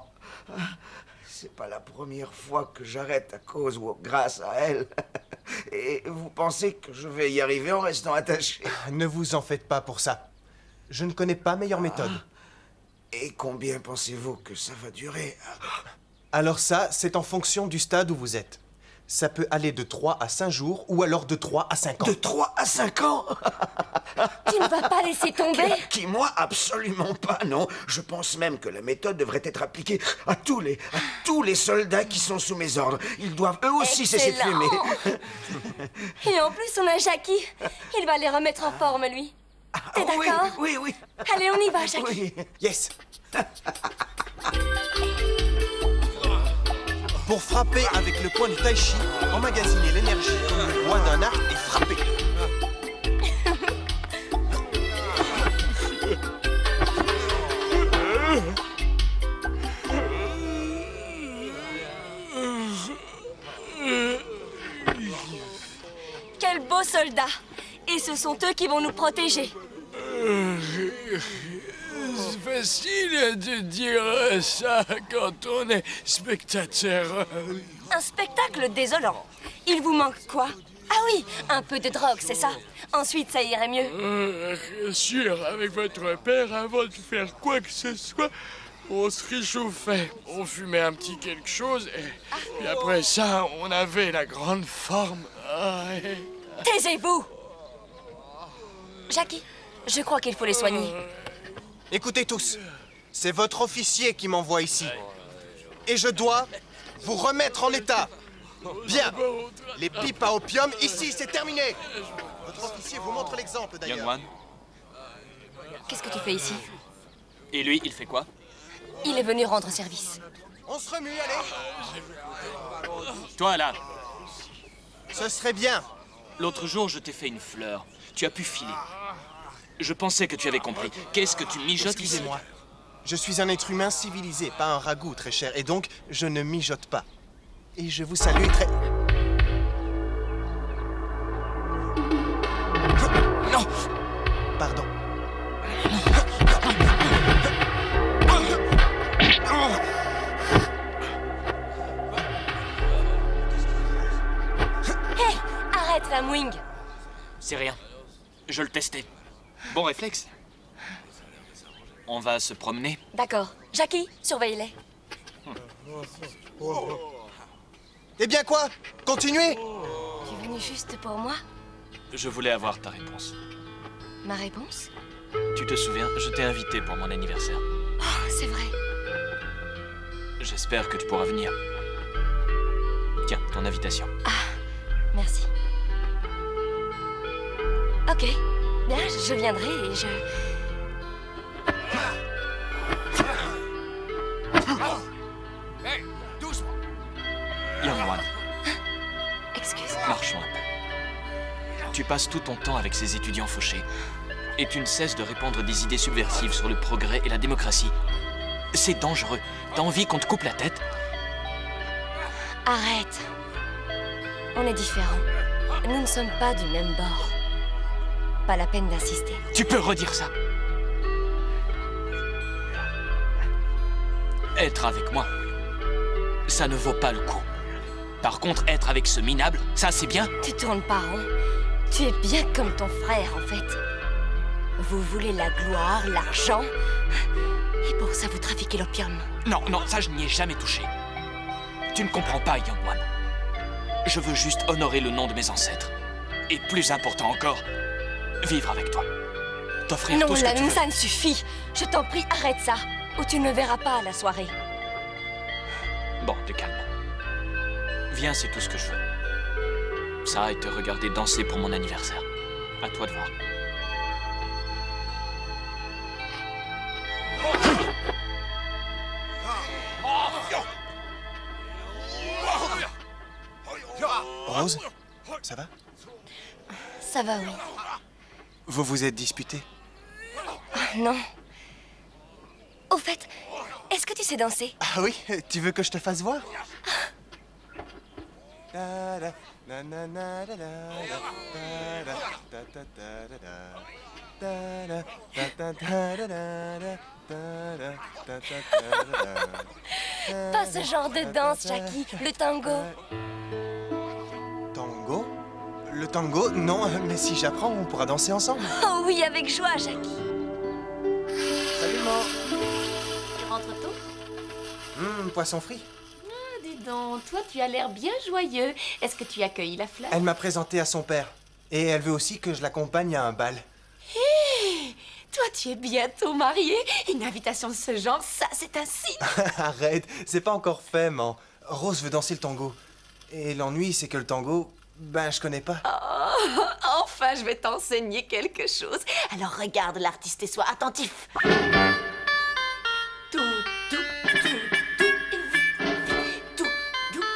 C'est pas la première fois que j'arrête à cause ou grâce à elle. Et vous pensez que je vais y arriver en restant attaché? Ne vous en faites pas pour ça. Je ne connais pas meilleure méthode. Et combien pensez-vous que ça va durer? Alors ça, c'est en fonction du stade où vous êtes. Ça peut aller de 3 à 5 jours ou alors de 3 à 5 ans. De 3 à 5 ans? Tu ne vas pas laisser tomber? Qui, moi? Absolument pas, non. Je pense même que la méthode devrait être appliquée à tous les soldats qui sont sous mes ordres. Ils doivent eux aussi cesser de fumer. Et en plus, on a Jackie. Il va les remettre en forme, lui. T'es d'accord? Oui. Allez, on y va, Jackie. Oui. Yes. Pour frapper avec le point du tai chi, emmagasiner l'énergie comme le bois d'un arc et frapper. Quels beaux soldats! Et ce sont eux qui vont nous protéger. C'est facile de dire ça quand on est spectateur. Un spectacle désolant. Il vous manque quoi? Ah oui, un peu de drogue, c'est ça? Ensuite, ça irait mieux. Bien sûr, avec votre père, avant de faire quoi que ce soit, on se réchauffait. On fumait un petit quelque chose, et après ça, on avait la grande forme. Taisez-vous! Jackie, je crois qu'il faut les soigner. Écoutez tous, c'est votre officier qui m'envoie ici. Et je dois vous remettre en état. Bien, les pipes à opium, ici, c'est terminé. Votre officier vous montre l'exemple, d'ailleurs. Young One. Qu'est-ce que tu fais ici? Et lui, il fait quoi? Il est venu rendre service. On se remue, allez. Toi, là. Ce serait bien. L'autre jour, je t'ai fait une fleur. Tu as pu filer. Je pensais que tu avais compris. Qu'est-ce que tu mijotes ici? Excusez-moi. Je suis un être humain civilisé, pas un ragoût, très cher. Et donc, je ne mijote pas. Et je vous salue très... Non! Pardon. Hé! Arrête la mouing! C'est rien. Je le testais. Bon réflexe. On va se promener. D'accord. Jackie, surveille-les. Eh bien quoi? Continuez! Tu es venu juste pour moi? Je voulais avoir ta réponse. Ma réponse? Tu te souviens, je t'ai invité pour mon anniversaire. Oh, c'est vrai. J'espère que tu pourras venir. Tiens, ton invitation. Merci. Ok. Bien, je viendrai et je... Hey, doucement. Young One, Excuse. marchons un peu. Tu passes tout ton temps avec ces étudiants fauchés. Et tu ne cesses de répandre des idées subversives sur le progrès et la démocratie. C'est dangereux. T'as envie qu'on te coupe la tête? Arrête. On est différents. Nous ne sommes pas du même bord. Pas la peine d'insister. Tu peux redire ça? Être avec moi, ça ne vaut pas le coup. Par contre, être avec ce minable, ça c'est bien. Tu tournes pas rond. Tu es bien comme ton frère, en fait. Vous voulez la gloire, l'argent, et pour ça vous trafiquez l'opium. Non, non, ça je n'y ai jamais touché. Tu ne comprends pas, Young One. Je veux juste honorer le nom de mes ancêtres. Et plus important encore, vivre avec toi. T'offrir tout ce que tu veux. Ça ne suffit. Je t'en prie, arrête ça, ou tu ne me verras pas à la soirée. Bon, te calme. Viens, c'est tout ce que je veux. Ça et te regarder danser pour mon anniversaire. À toi de voir. Rose, ça va? Ça va, oui. Vous vous êtes disputés? Non. Au fait, est-ce que tu sais danser? Ah oui? Tu veux que je te fasse voir? Pas ce genre de danse, Jackie. Le tango. Tango? Le tango? Non, mais si j'apprends, on pourra danser ensemble. Oh oui, avec joie, Jackie. Salut, maman. Tu rentres tôt? Poisson frit. Ah, dis donc, toi tu as l'air bien joyeux. Est-ce que tu accueilles la fleur? Elle m'a présenté à son père. Et elle veut aussi que je l'accompagne à un bal. Hé, toi tu es bientôt marié. Une invitation de ce genre, ça c'est un signe. Arrête, c'est pas encore fait, man. Rose veut danser le tango. Et l'ennui, c'est que le tango, ben, je connais pas. Oh, enfin, je vais t'enseigner quelque chose. Alors regarde l'artiste et sois attentif. Tout, tout, tout, tout, et vite, vite, tout, tout,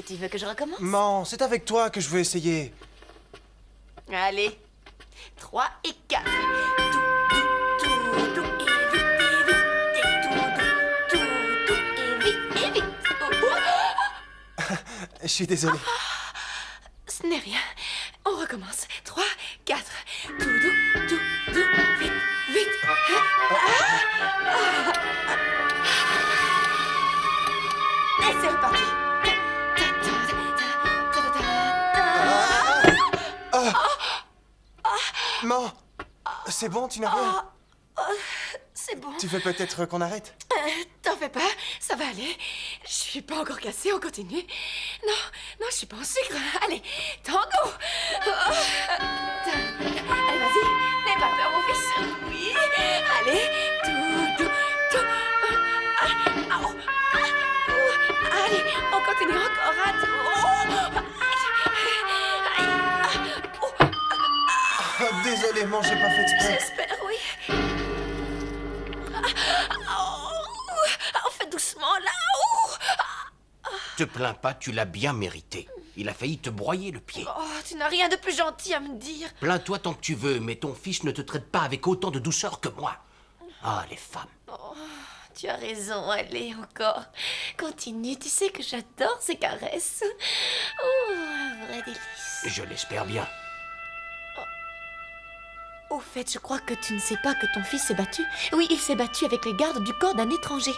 Tu veux que je recommence? Non, c'est avec toi que je veux essayer. Allez. 3 et 4. Je suis désolé. Ce n'est rien. On recommence. 3, 4. Doudou, doudou, vite, vite. Et c'est reparti. Non, c'est bon, tu n'as rien. C'est bon. Tu veux peut-être qu'on arrête? T'en fais pas, ça va aller. Je suis pas encore cassée, on continue. Non, non, je suis pas en sucre. Allez, tango. Allez, vas-y, n'aie pas peur, mon fils. Oui, allez, tout. Allez, on continue encore à tout. Désolé, maman, j'ai pas fait exprès. J'espère, oui. On fait doucement, là. Te plains pas, tu l'as bien mérité. Il a failli te broyer le pied. Oh, tu n'as rien de plus gentil à me dire. Plains-toi tant que tu veux, mais ton fils ne te traite pas avec autant de douceur que moi. Ah, les femmes. Oh, tu as raison, allez, encore. Continue, tu sais que j'adore ces caresses. Oh, un vrai délice. Je l'espère bien. Au fait, je crois que tu ne sais pas que ton fils s'est battu. Oui, il s'est battu avec les gardes du corps d'un étranger.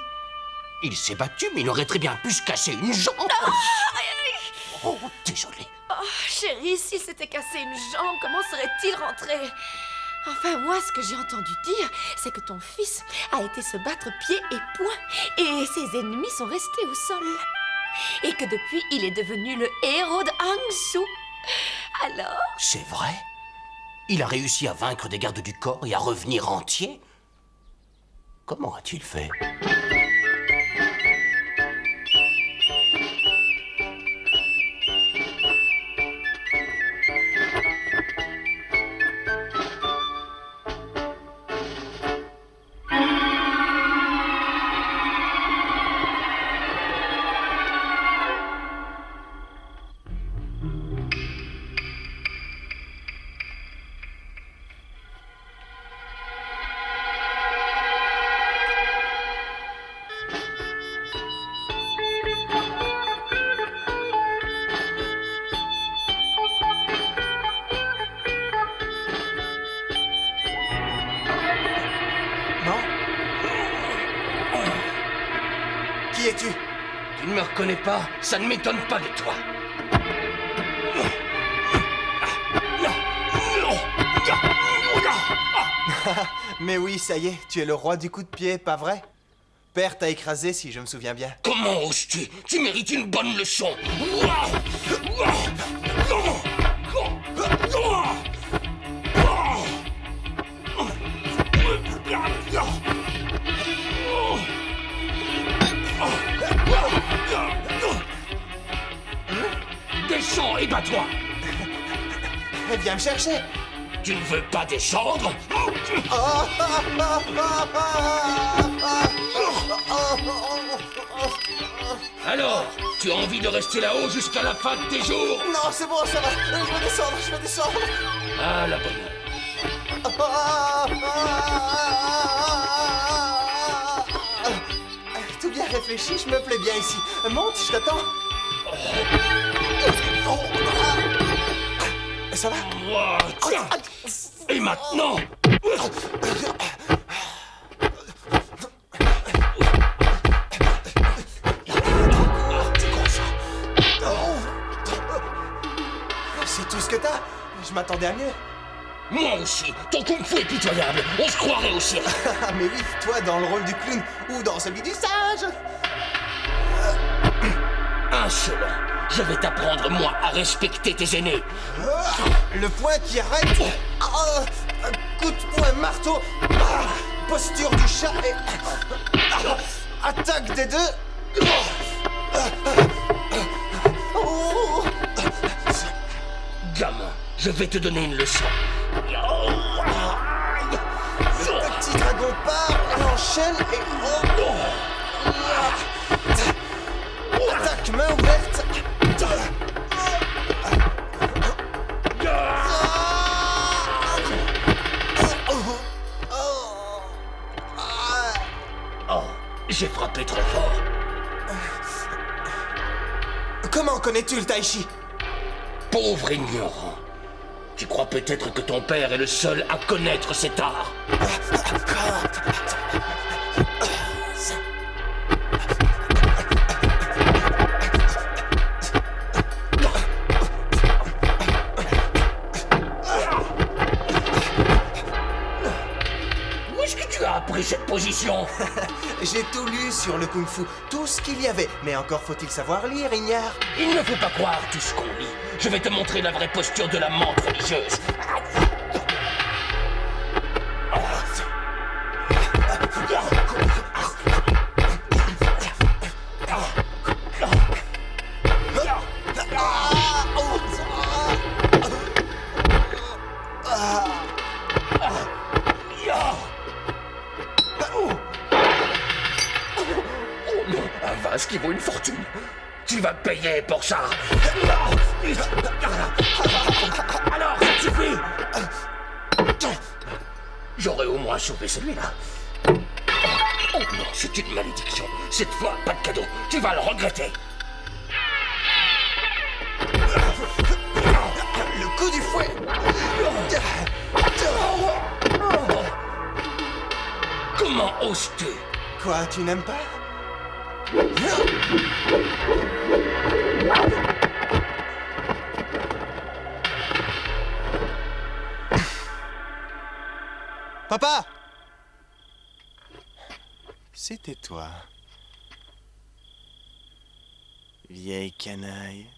Il s'est battu, mais il aurait très bien pu se casser une jambe. Oh, désolé. Oh, chérie, s'il s'était cassé une jambe, comment serait-il rentré? Enfin, moi, ce que j'ai entendu dire, c'est que ton fils a été se battre pieds et poings, et ses ennemis sont restés au sol. Et que depuis, il est devenu le héros de Hangzhou. Alors? C'est vrai? Il a réussi à vaincre des gardes du corps et à revenir entier? Comment a-t-il fait? Qui es-tu? Tu ne me reconnais pas? Ça ne m'étonne pas de toi. Mais oui, ça y est, tu es le roi du coup de pied, pas vrai? Père t'a écrasé, si je me souviens bien. Comment oses-tu? Tu mérites une bonne leçon. Descends et bats-toi. Viens me chercher. Tu ne veux pas descendre? Alors, tu as envie de rester là-haut jusqu'à la fin de tes jours? Non, c'est bon, ça va. Je vais descendre. Ah, la bonne heure. Tout bien réfléchi, je me plais bien ici. Monte, je t'attends. Ça va? Tiens. Et maintenant? C'est tout ce que t'as? Je m'attendais à mieux. Moi aussi, ton kung-fu est pitoyable. On se croirait au cirque. Mais oui, toi dans le rôle du clown ou dans celui du sage. Insolent. Je vais t'apprendre, moi, à respecter tes aînés. Le poing qui arrête. Coup de poing marteau. Posture du chat et... attaque des deux. Gamin, je vais te donner une leçon. Le petit dragon part, enchaîne et... attaque main ouverte. J'ai frappé trop fort. Comment connais-tu le tai chi? Pauvre ignorant. Tu crois peut-être que ton père est le seul à connaître cet art. Où est-ce que tu as appris cette position? J'ai tout lu sur le kung-fu, tout ce qu'il y avait. Mais encore faut-il savoir lire, Ignare. Il ne faut pas croire tout ce qu'on lit. Je vais te montrer la vraie posture de la menthe religieuse. Qui vaut une fortune. Tu vas payer pour ça. Alors, ça suffit. J'aurais au moins sauvé celui-là. Oh non, c'est une malédiction. Cette fois, pas de cadeau. Tu vas le regretter. Le coup du fouet. Comment oses-tu? Quoi, tu n'aimes pas? Papa! C'était toi. Vieille canaille.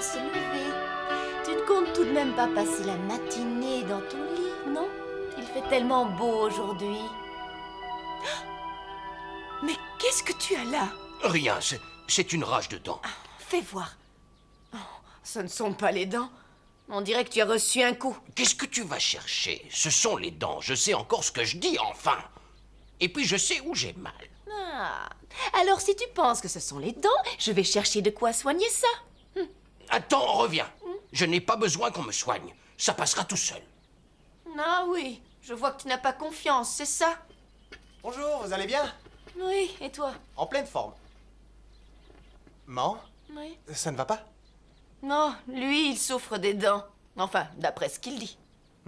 Se lever. Tu ne comptes tout de même pas passer la matinée dans ton lit, non? Il fait tellement beau aujourd'hui. Mais qu'est-ce que tu as là? Rien, c'est une rage de dents. Fais voir. Oh, ce ne sont pas les dents. On dirait que tu as reçu un coup. Qu'est-ce que tu vas chercher? Ce sont les dents. Je sais encore ce que je dis, enfin. Et puis je sais où j'ai mal. Ah. Alors si tu penses que ce sont les dents, je vais chercher de quoi soigner ça. Attends, reviens. Je n'ai pas besoin qu'on me soigne. Ça passera tout seul. Ah oui, je vois que tu n'as pas confiance, c'est ça? Bonjour, vous allez bien? Oui, et toi? En pleine forme. Man? Oui. Ça ne va pas? Non, lui, il souffre des dents. Enfin, d'après ce qu'il dit.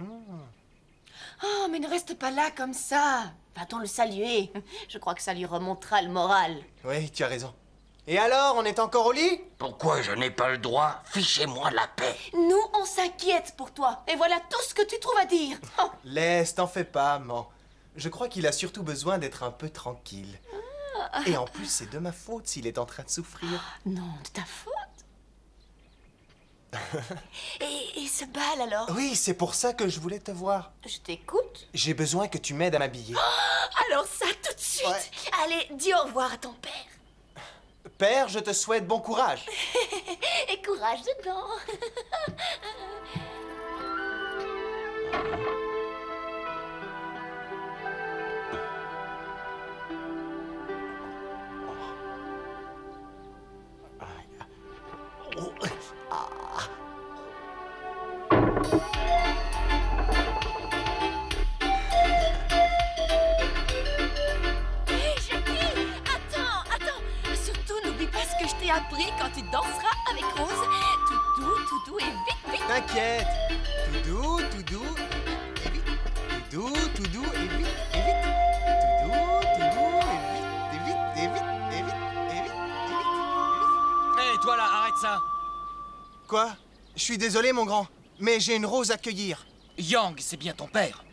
Oh, mais ne reste pas là comme ça. Va-t-on le saluer? Je crois que ça lui remontera le moral. Oui, tu as raison. Et alors, on est encore au lit? Pourquoi je n'ai pas le droit? Fichez-moi la paix. Nous, on s'inquiète pour toi. Et voilà tout ce que tu trouves à dire. Oh. Laisse, t'en fais pas, Man. Je crois qu'il a surtout besoin d'être un peu tranquille. Et en plus, c'est de ma faute s'il est en train de souffrir. Non, de ta faute. Et ce bal, alors? Oui, c'est pour ça que je voulais te voir. Je t'écoute. J'ai besoin que tu m'aides à m'habiller. Alors ça, tout de suite. Ouais. Allez, dis au revoir à ton père. Père, je te souhaite bon courage. Et courage dedans. Appris quand tu danseras avec Rose. Tout doux et vite, vite. T'inquiète. Tout doux et vite. Tout doux et vite, et vite. Tout doux et vite, et vite, et vite, et vite, et vite. Hé, toi là, arrête ça. Quoi? Je suis désolé, mon grand, mais j'ai une Rose à cueillir. Yang, c'est bien ton père.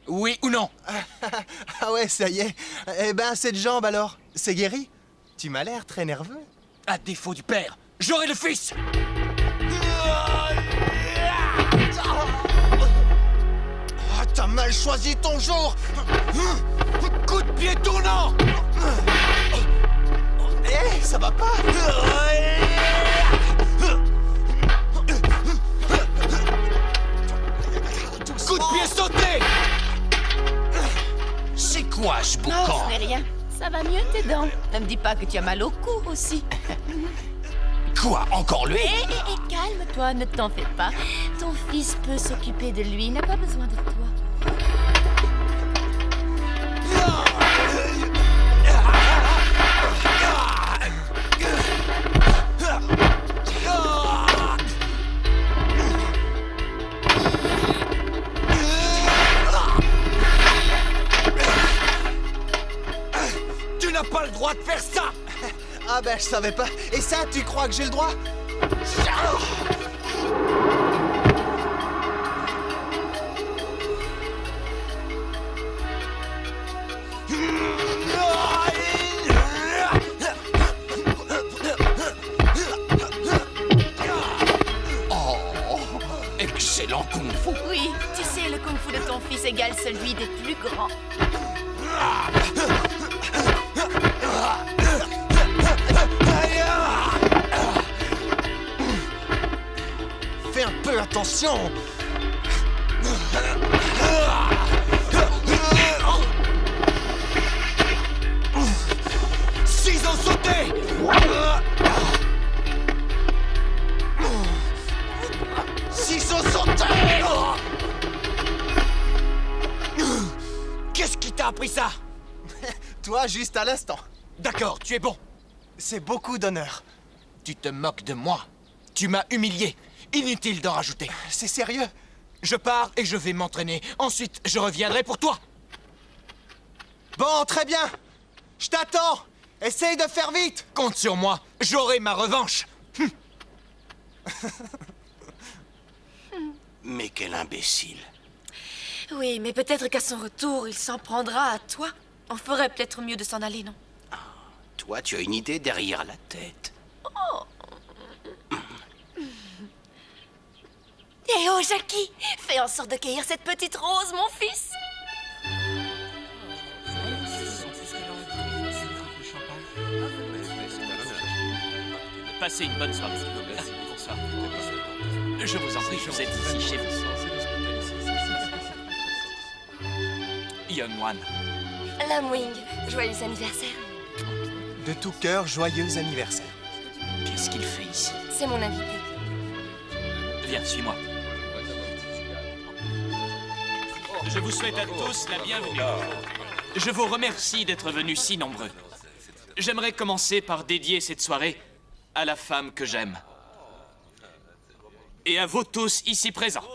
Oui ou non? Ah ouais, ça y est. Eh ben, cette jambe alors, c'est guéri? Tu m'as l'air très nerveux. À défaut du père, j'aurai le fils. Oh, t'as mal choisi ton jour. Coup de pied tournant. Eh, ça va pas? Coup de pied sauté. C'est quoi ce Non, boucan? ce n'est rien. Ça va mieux tes dents. Ne me dis pas que tu as mal au cou aussi. Quoi? Encore lui? Hé, calme-toi, ne t'en fais pas. Ton fils peut s'occuper de lui, il n'a pas besoin de toi. Tu n'as pas le droit de faire ça! Ah ben, je savais pas. Et ça, tu crois que j'ai le droit? Oh, excellent kung-fu. Oui, tu sais, le kung-fu de ton fils égale celui des plus grands. Fais un peu attention. Ciseaux sautés! Ciseaux sautés! Qu'est-ce qui t'a appris ça? Toi, juste à l'instant. D'accord, tu es bon. C'est beaucoup d'honneur. Tu te moques de moi. Tu m'as humilié. Inutile d'en rajouter. C'est sérieux? Je pars et je vais m'entraîner. Ensuite, je reviendrai pour toi. Bon, très bien. Je t'attends. Essaye de faire vite. Compte sur moi. J'aurai ma revanche. Mais quel imbécile. Oui, mais peut-être qu'à son retour, il s'en prendra à toi. On ferait peut-être mieux de s'en aller, non? Toi, tu as une idée derrière la tête. Oh. Eh oh, Jackie, fais en sorte de cueillir cette petite rose, mon fils. Passez une bonne soirée. Bonsoir. Je vous en prie, vous êtes ici chez vous. Young One. Lam Wing, joyeux anniversaire. De tout cœur, joyeux anniversaire. Qu'est-ce qu'il fait ici? C'est mon invité. Viens, suis-moi. Je vous souhaite à tous la bienvenue. Je vous remercie d'être venus si nombreux. J'aimerais commencer par dédier cette soirée à la femme que j'aime. Et à vous tous ici présents.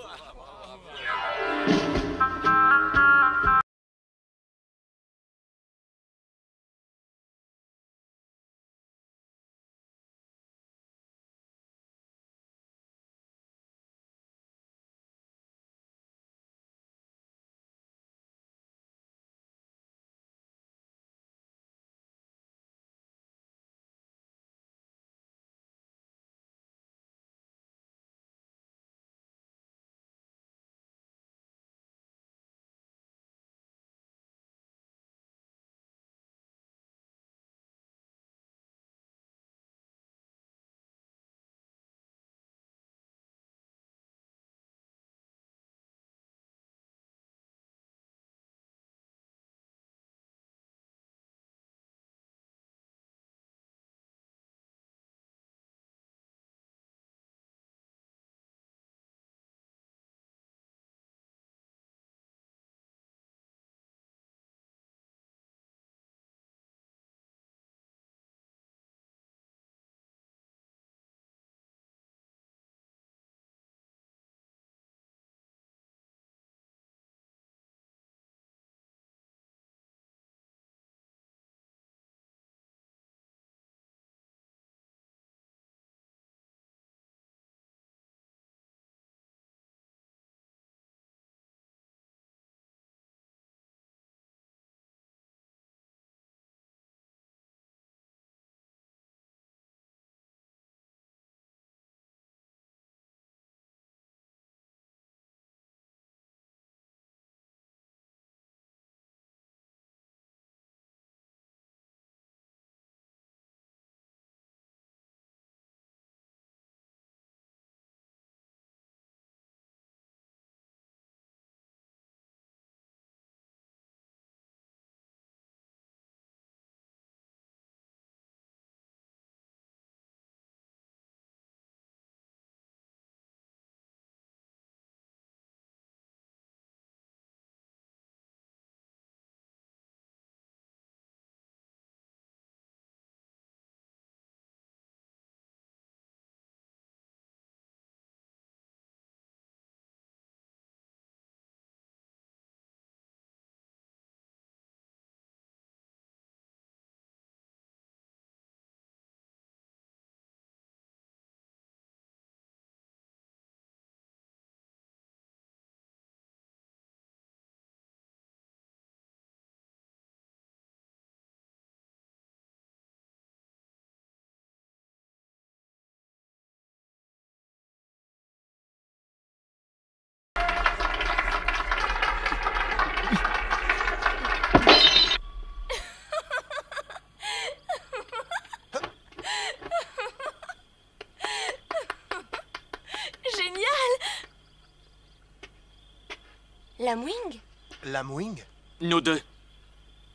Lamwing? Nous deux,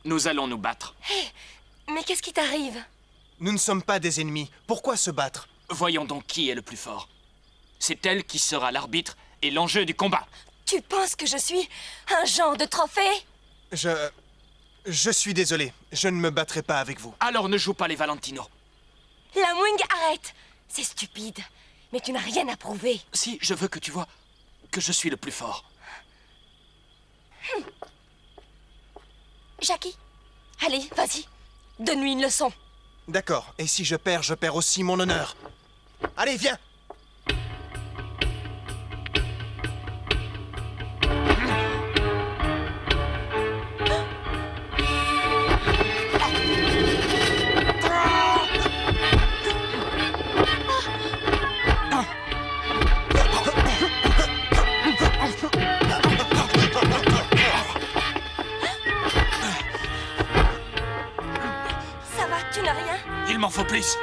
nous allons nous battre. Hé, mais qu'est-ce qui t'arrive? Nous ne sommes pas des ennemis. Pourquoi se battre? Voyons donc qui est le plus fort. C'est elle qui sera l'arbitre et l'enjeu du combat. Tu penses que je suis un genre de trophée? Je suis désolé. Je ne me battrai pas avec vous. Alors ne joue pas les Valentino. Lamwing, arrête! C'est stupide. Mais tu n'as rien à prouver. Si, je veux que tu vois que je suis le plus fort. Jackie, allez, vas-y. Donne-lui une leçon. D'accord. Et si je perds aussi mon honneur. Allez, viens! Ça va, tu n'as rien? Il m'en faut plus.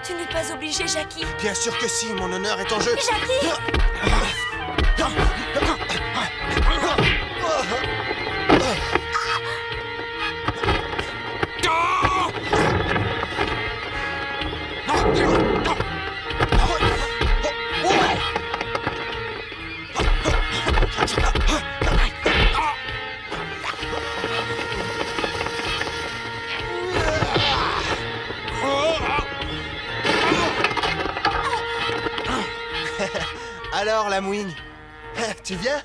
Tu n'es pas obligé, Jackie. Bien sûr que si, mon honneur est en jeu. Jackie! Alors, Lamwing, tu viens?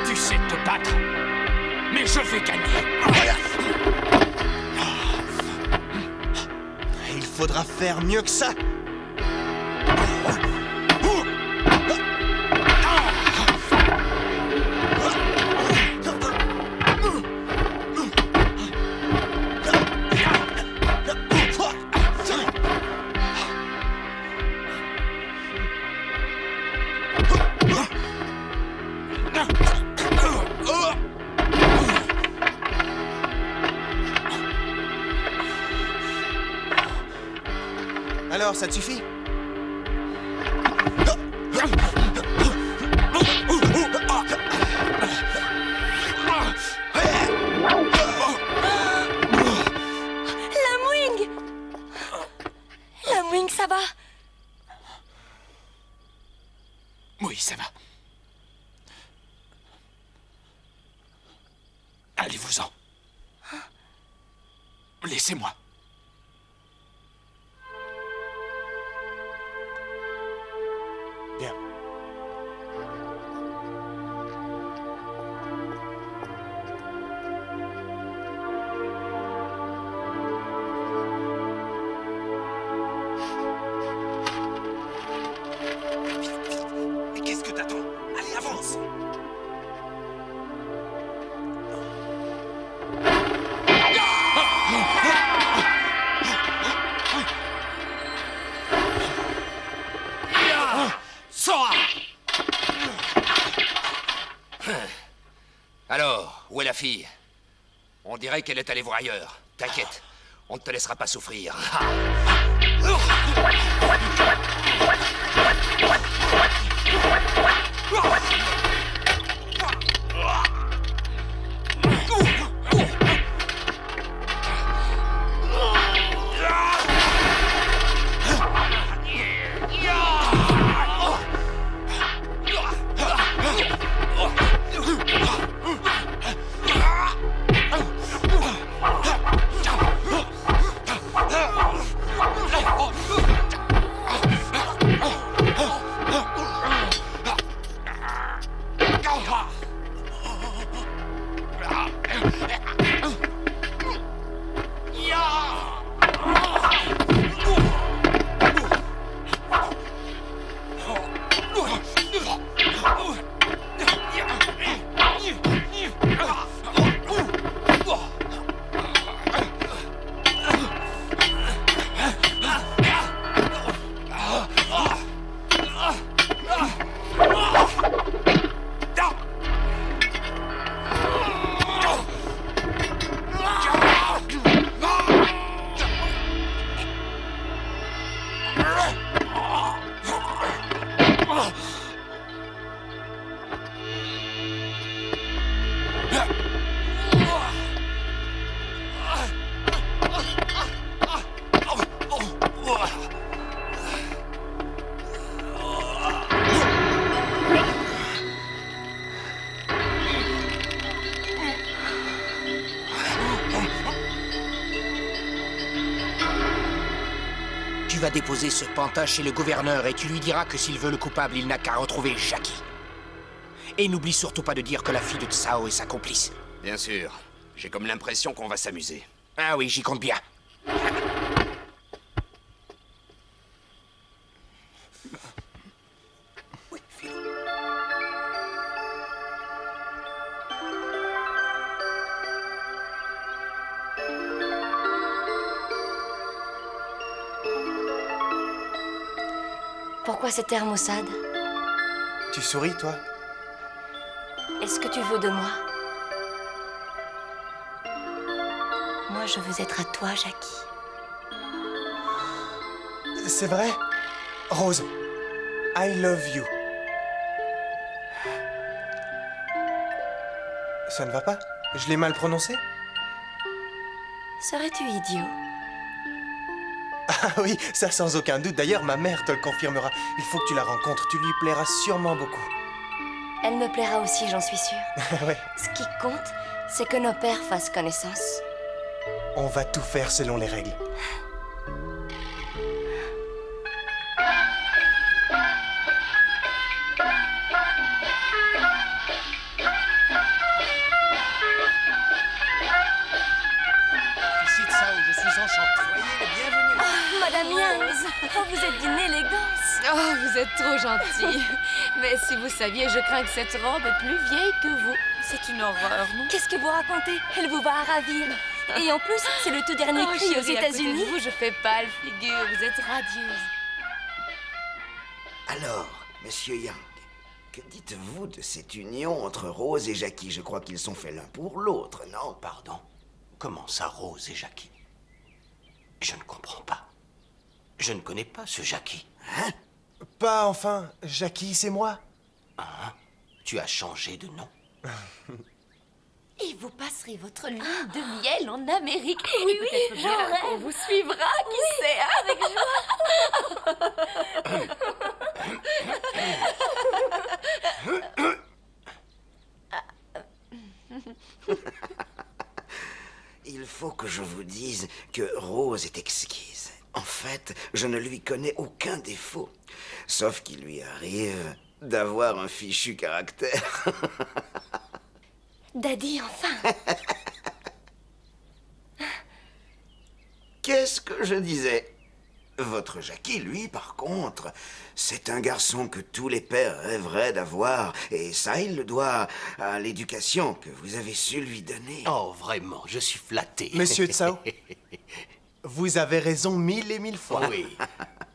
Tu sais te battre, mais je vais gagner. Il faudra faire mieux que ça. Alors, ça te suffit? Lamwing! Lamwing, ça va? Oui, ça va. Allez-vous-en. Laissez-moi. Bien. Mais qu'est-ce que t'attends? Allez, avance! Alors, où est la fille? On dirait qu'elle est allée voir ailleurs. T'inquiète, on ne te laissera pas souffrir. vas déposer ce pantin chez le gouverneur et tu lui diras que s'il veut le coupable, il n'a qu'à retrouver Jackie. Et n'oublie surtout pas de dire que la fille de Tsao est sa complice. Bien sûr. J'ai comme l'impression qu'on va s'amuser. Ah oui, j'y compte bien. Pourquoi cette air maussade? Tu souris, toi? Est-ce que tu veux de moi? Moi, je veux être à toi, Jackie. C'est vrai? Rose, I love you. Ça ne va pas? Je l'ai mal prononcé? Serais-tu idiot? Ah oui, ça sans aucun doute. D'ailleurs, ma mère te le confirmera. Il faut que tu la rencontres, tu lui plairas sûrement beaucoup. Elle me plaira aussi, j'en suis sûre. Ouais. Ce qui compte, c'est que nos pères fassent connaissance. On va tout faire selon les règles. Ici Tsao, je suis enchanté. Soyez les bienvenus. Oh, Madame Yang, oh, vous êtes d'une élégance. Oh, vous êtes trop gentil. Mais si vous saviez, je crains que cette robe est plus vieille que vous. C'est une horreur, non? Qu'est-ce que vous racontez? Elle vous va ravir. Et en plus, c'est le tout dernier cri aux chérie, à côté de États-Unis. vous, je fais pâle figure. Vous êtes radieuse. Alors, monsieur Yang, que dites-vous de cette union entre Rose et Jackie? Je crois qu'ils sont faits l'un pour l'autre, non? Pardon? Comment ça, Rose et Jackie? Je ne comprends pas. Je ne connais pas ce Jackie. Hein? Pas enfin. Jackie, c'est moi. Hein? Tu as changé de nom? Et vous passerez votre lune de miel en Amérique. Oui, peut-être j'en bien rêve. qu'on vous suivra, qui sait, hein? Avec Il faut que je vous dise que Rose est exquise. En fait, je ne lui connais aucun défaut. Sauf qu'il lui arrive d'avoir un fichu caractère. Daddy, enfin. Qu'est-ce que je disais? Votre Jackie, lui, par contre, c'est un garçon que tous les pères rêveraient d'avoir. Et ça, il le doit à l'éducation que vous avez su lui donner. Oh, vraiment, je suis flatté. Monsieur Tsao, vous avez raison 1000 et 1000 fois. Oui.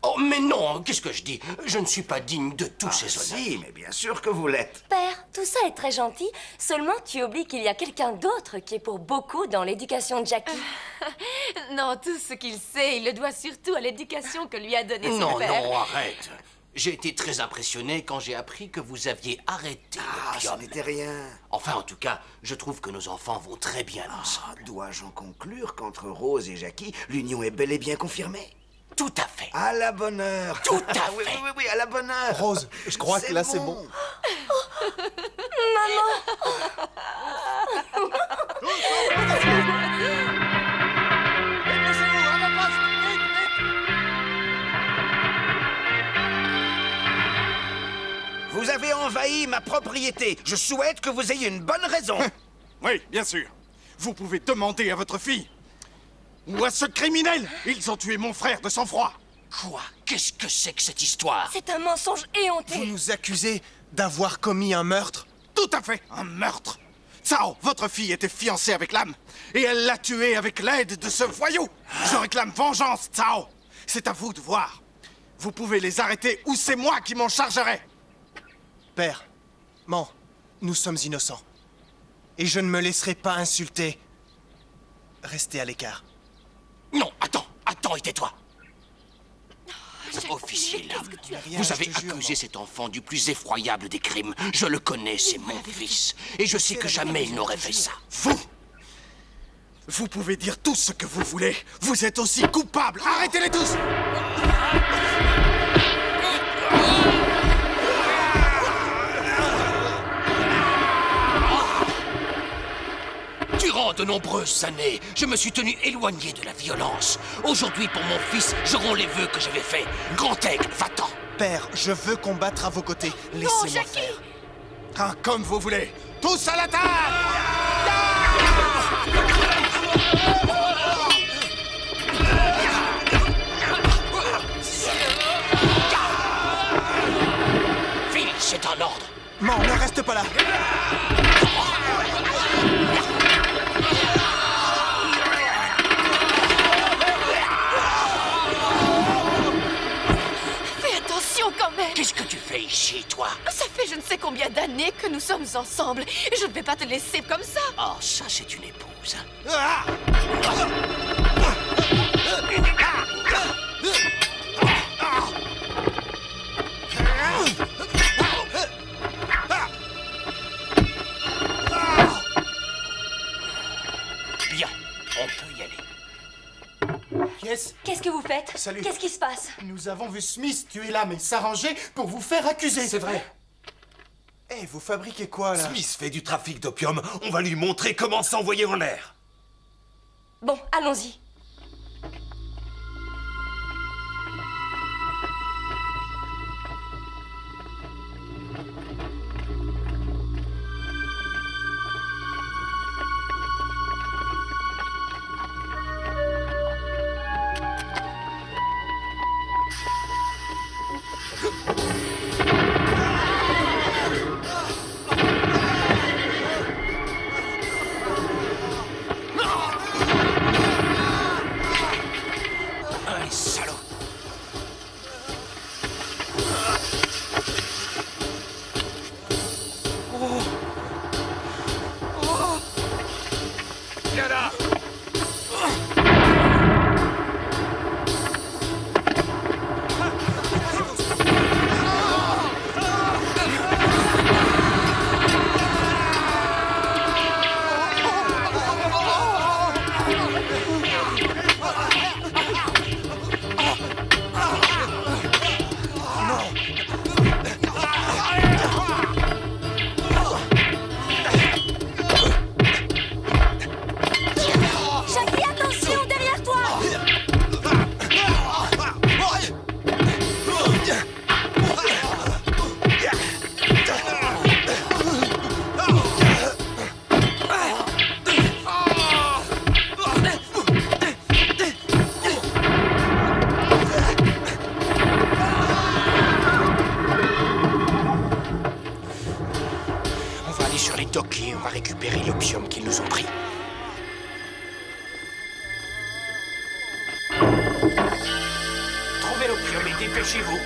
Oh, mais non, qu'est-ce que je dis? Je ne suis pas digne de tous ces honneurs. Si, mais bien sûr que vous l'êtes. Père, tout ça est très gentil, seulement tu oublies qu'il y a quelqu'un d'autre qui est pour beaucoup dans l'éducation de Jackie. Non, tout ce qu'il sait, il le doit surtout à l'éducation que lui a donnée son Non, père. non, arrête. J'ai été très impressionné quand j'ai appris que vous aviez arrêté l'opium. Ça n'était rien. Enfin, en tout cas, je trouve que nos enfants vont très bien ensemble. Dois-je en conclure qu'entre Rose et Jackie, l'union est bel et bien confirmée? Tout à fait. À la bonne heure. Tout à fait. Oui, oui, oui, oui, à la bonne heure. Rose, je crois que là, c'est bon. Vous avez envahi ma propriété. Je souhaite que vous ayez une bonne raison. Oui, bien sûr. Vous pouvez demander à votre fille. Ou à ce criminel. Ils ont tué mon frère de sang-froid. Quoi? Qu'est-ce que c'est que cette histoire? C'est un mensonge éhonté. Vous nous accusez d'avoir commis un meurtre? Tout à fait, un meurtre. Tsao, votre fille était fiancée avec l'âme. Et elle l'a tué avec l'aide de ce voyou. Je réclame vengeance, Tsao. C'est à vous de voir. Vous pouvez les arrêter ou c'est moi qui m'en chargerai. Père, nous sommes innocents. Et je ne me laisserai pas insulter. Restez à l'écart. Non, attends et tais-toi. Officier Lam, vous avez accusé cet enfant du plus effroyable des crimes. Je le connais, c'est mon fils. Et je sais que jamais il n'aurait fait ça. Vous pouvez dire tout ce que vous voulez. Vous êtes aussi coupables. Arrêtez-les tous. Tu rends Pendant de nombreuses années, je me suis tenu éloigné de la violence. Aujourd'hui, pour mon fils, j'aurai les vœux que j'avais faits. Grand Aigle, va-t'en. Père, je veux combattre à vos côtés. Laissez-moi faire. Hein, comme vous voulez. Tous à la table! Phil, c'est un ordre. Non, ne reste pas là. Fais attention quand même. Qu'est-ce que tu fais ici, toi? Ça fait je ne sais combien d'années que nous sommes ensemble. Je ne vais pas te laisser comme ça. Oh, ça, c'est une épouse. Bien, on peut y aller. Yes. Qu'est-ce que vous faites? Salut. Qu'est-ce qui se passe? Nous avons vu Smith tuer l'âme et s'arranger pour vous faire accuser. C'est vrai. Eh, vous fabriquez quoi, là? Smith fait du trafic d'opium. On va lui montrer comment s'envoyer en l'air. Bon, allons-y. Allez, salaud. Viens là. Jackie, attention, derrière toi! On va aller sur les docks et on va récupérer l'opium qu'ils nous ont pris. Trouvez l'opium et dépêchez-vous.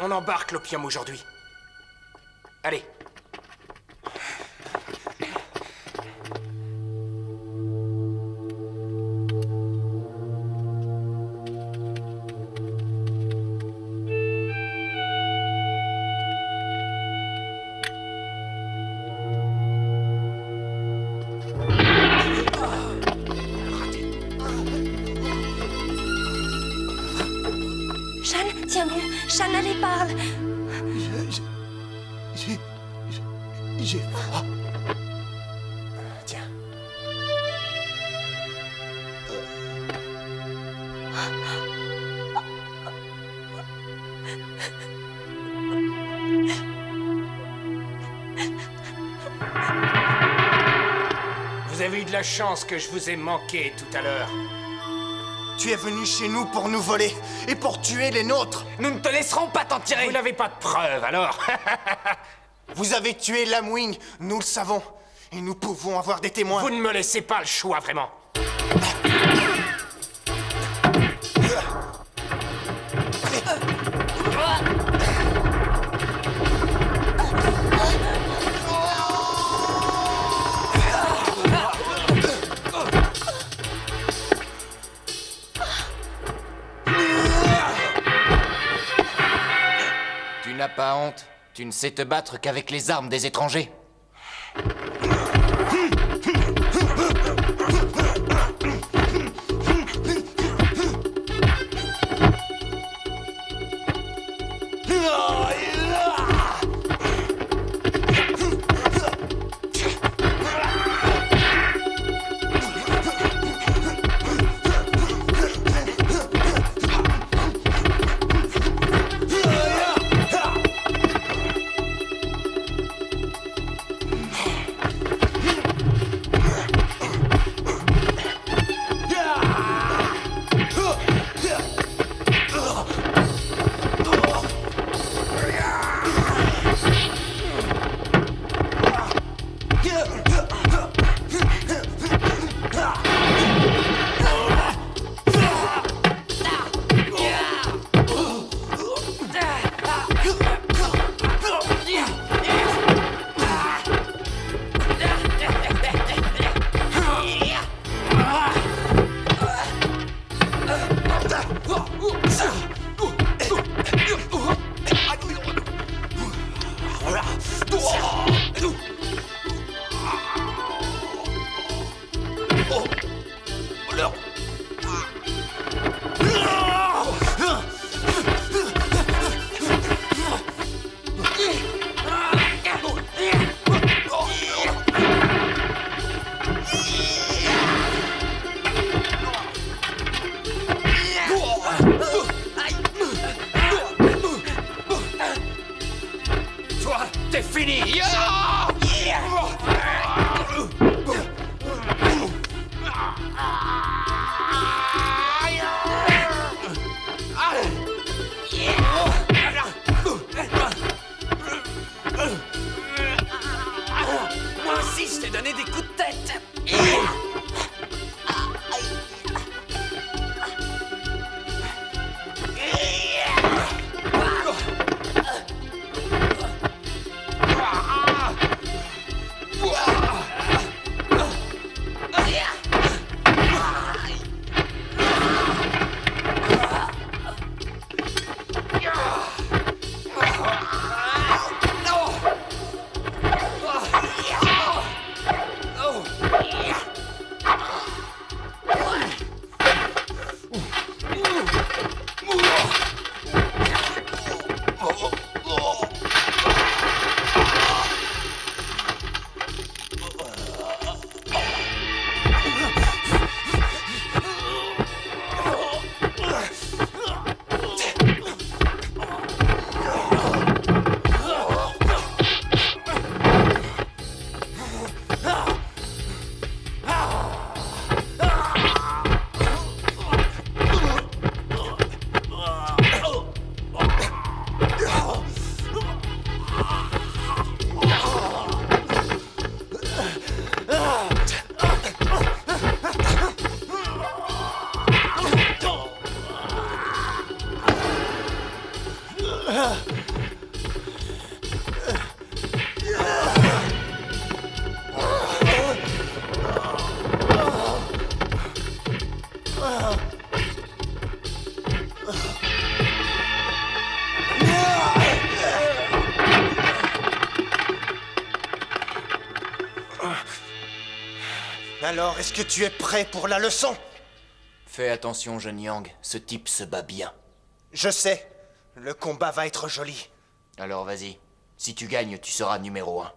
On embarque l'opium aujourd'hui. Allez. Shan, tiens bon. Shan, allez, parle. J'ai froid. Tiens. Vous avez eu de la chance que je vous ai manqué tout à l'heure. Tu es venu chez nous pour nous voler et pour tuer les nôtres. Nous ne te laisserons pas t'en tirer. Vous n'avez pas de preuves, alors. Vous avez tué Lamwing, nous le savons. Et nous pouvons avoir des témoins. Vous ne me laissez pas le choix, vraiment. n'as pas honte? Tu ne sais te battre qu'avec les armes des étrangers. Moi aussi, je t'ai donné des coups de tête. Alors, est-ce que tu es prêt pour la leçon? Fais attention, jeune Yang. Ce type se bat bien. Je sais. Le combat va être joli. Alors vas-y. Si tu gagnes, tu seras numéro 1.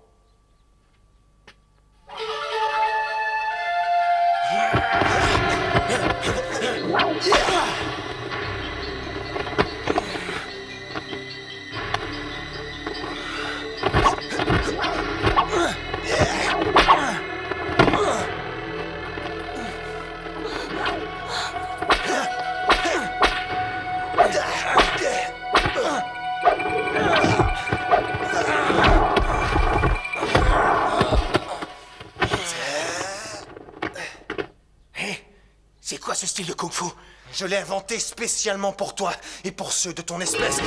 C'est quoi ce style de kung-fu? Je l'ai inventé spécialement pour toi et pour ceux de ton espèce.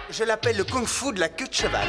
Je l'appelle le kung-fu de la queue de cheval.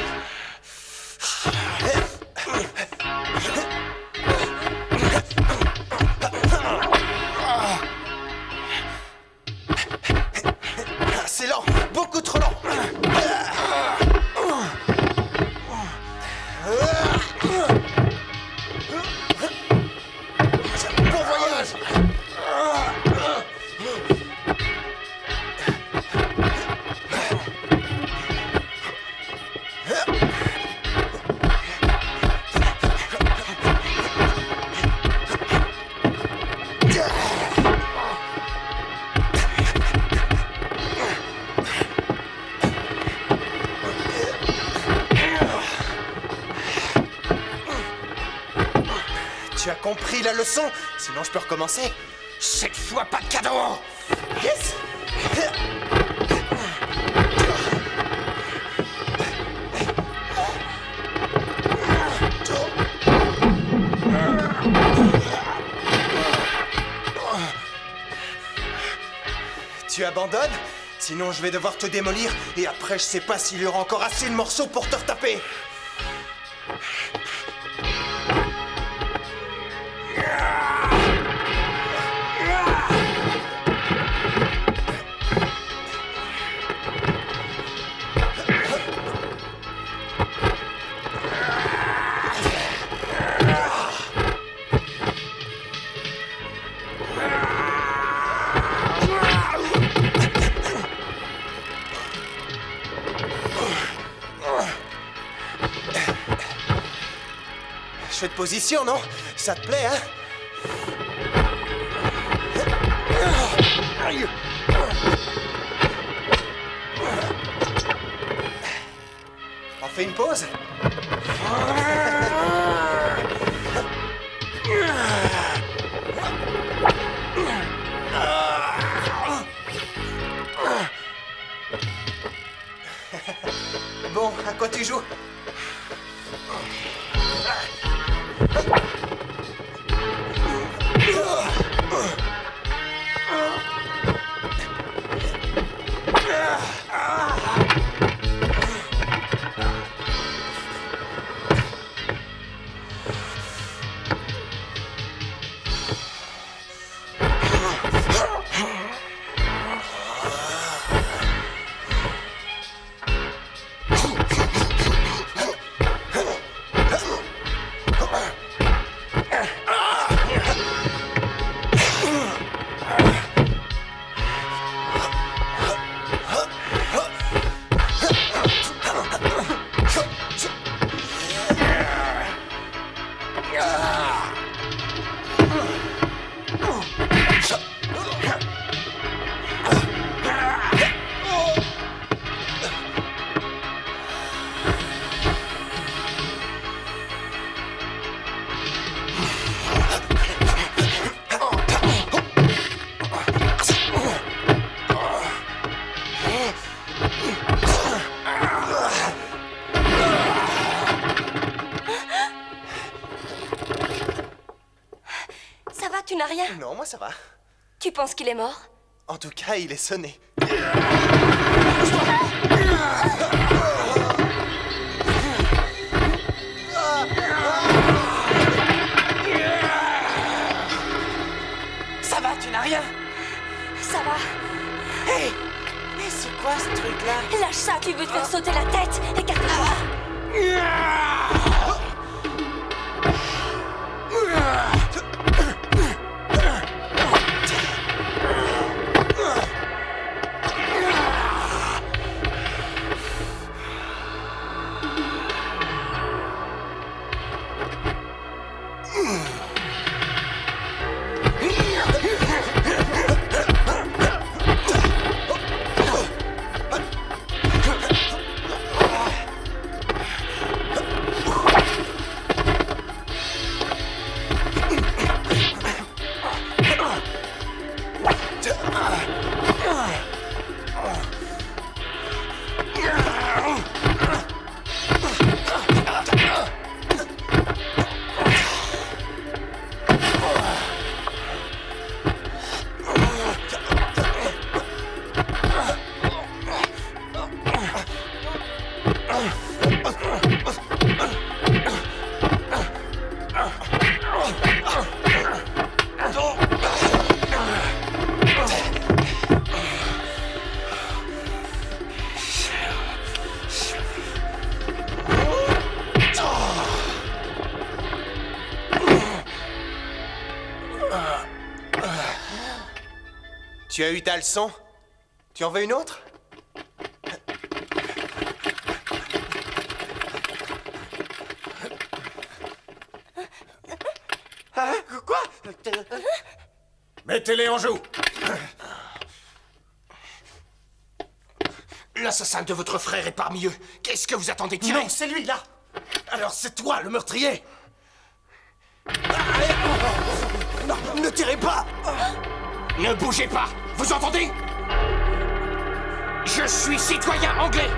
Tu as compris la leçon? Sinon, je peux recommencer. Cette fois, pas de cadeau! Yes! Tu abandonnes? Sinon, je vais devoir te démolir et après, je sais pas s'il y aura encore assez de morceaux pour te retaper. Chouette position, non? Ça te plaît, hein? On fait une pause? Bon, à quoi tu joues? Tu n'as rien? Non, moi ça va. Tu penses qu'il est mort? En tout cas, il est sonné. Ça va, tu n'as rien? Ça va. Hé! Mais c'est quoi ce truc-là? Lâche ça, tu veux te faire sauter la tête! Écarte-toi! Tu as eu ta leçon? Tu en veux une autre? Quoi? Mettez-les en joue. L'assassin de votre frère est parmi eux. Qu'est-ce que vous attendez de tirer? Non, c'est lui, là. Alors c'est toi, le meurtrier. Non, ne tirez pas! Ne bougez pas! Vous entendez? Je suis citoyen anglais!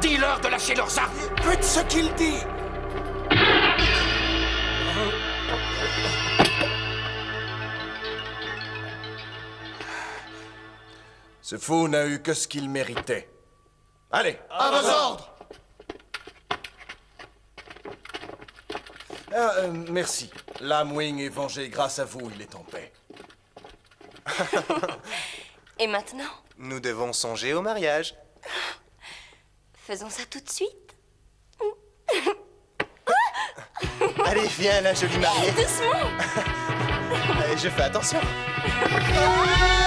Dis-leur de lâcher leurs armes! Faites ce qu'il dit! Ce fou n'a eu que ce qu'il méritait. Allez! À vos ordres! Merci. Lamwing est vengé grâce à vous, il est en paix. Et maintenant, Nous devons songer au mariage. faisons ça tout de suite. Allez, viens, la jolie mariée. Doucement! Allez, je fais attention. Ah!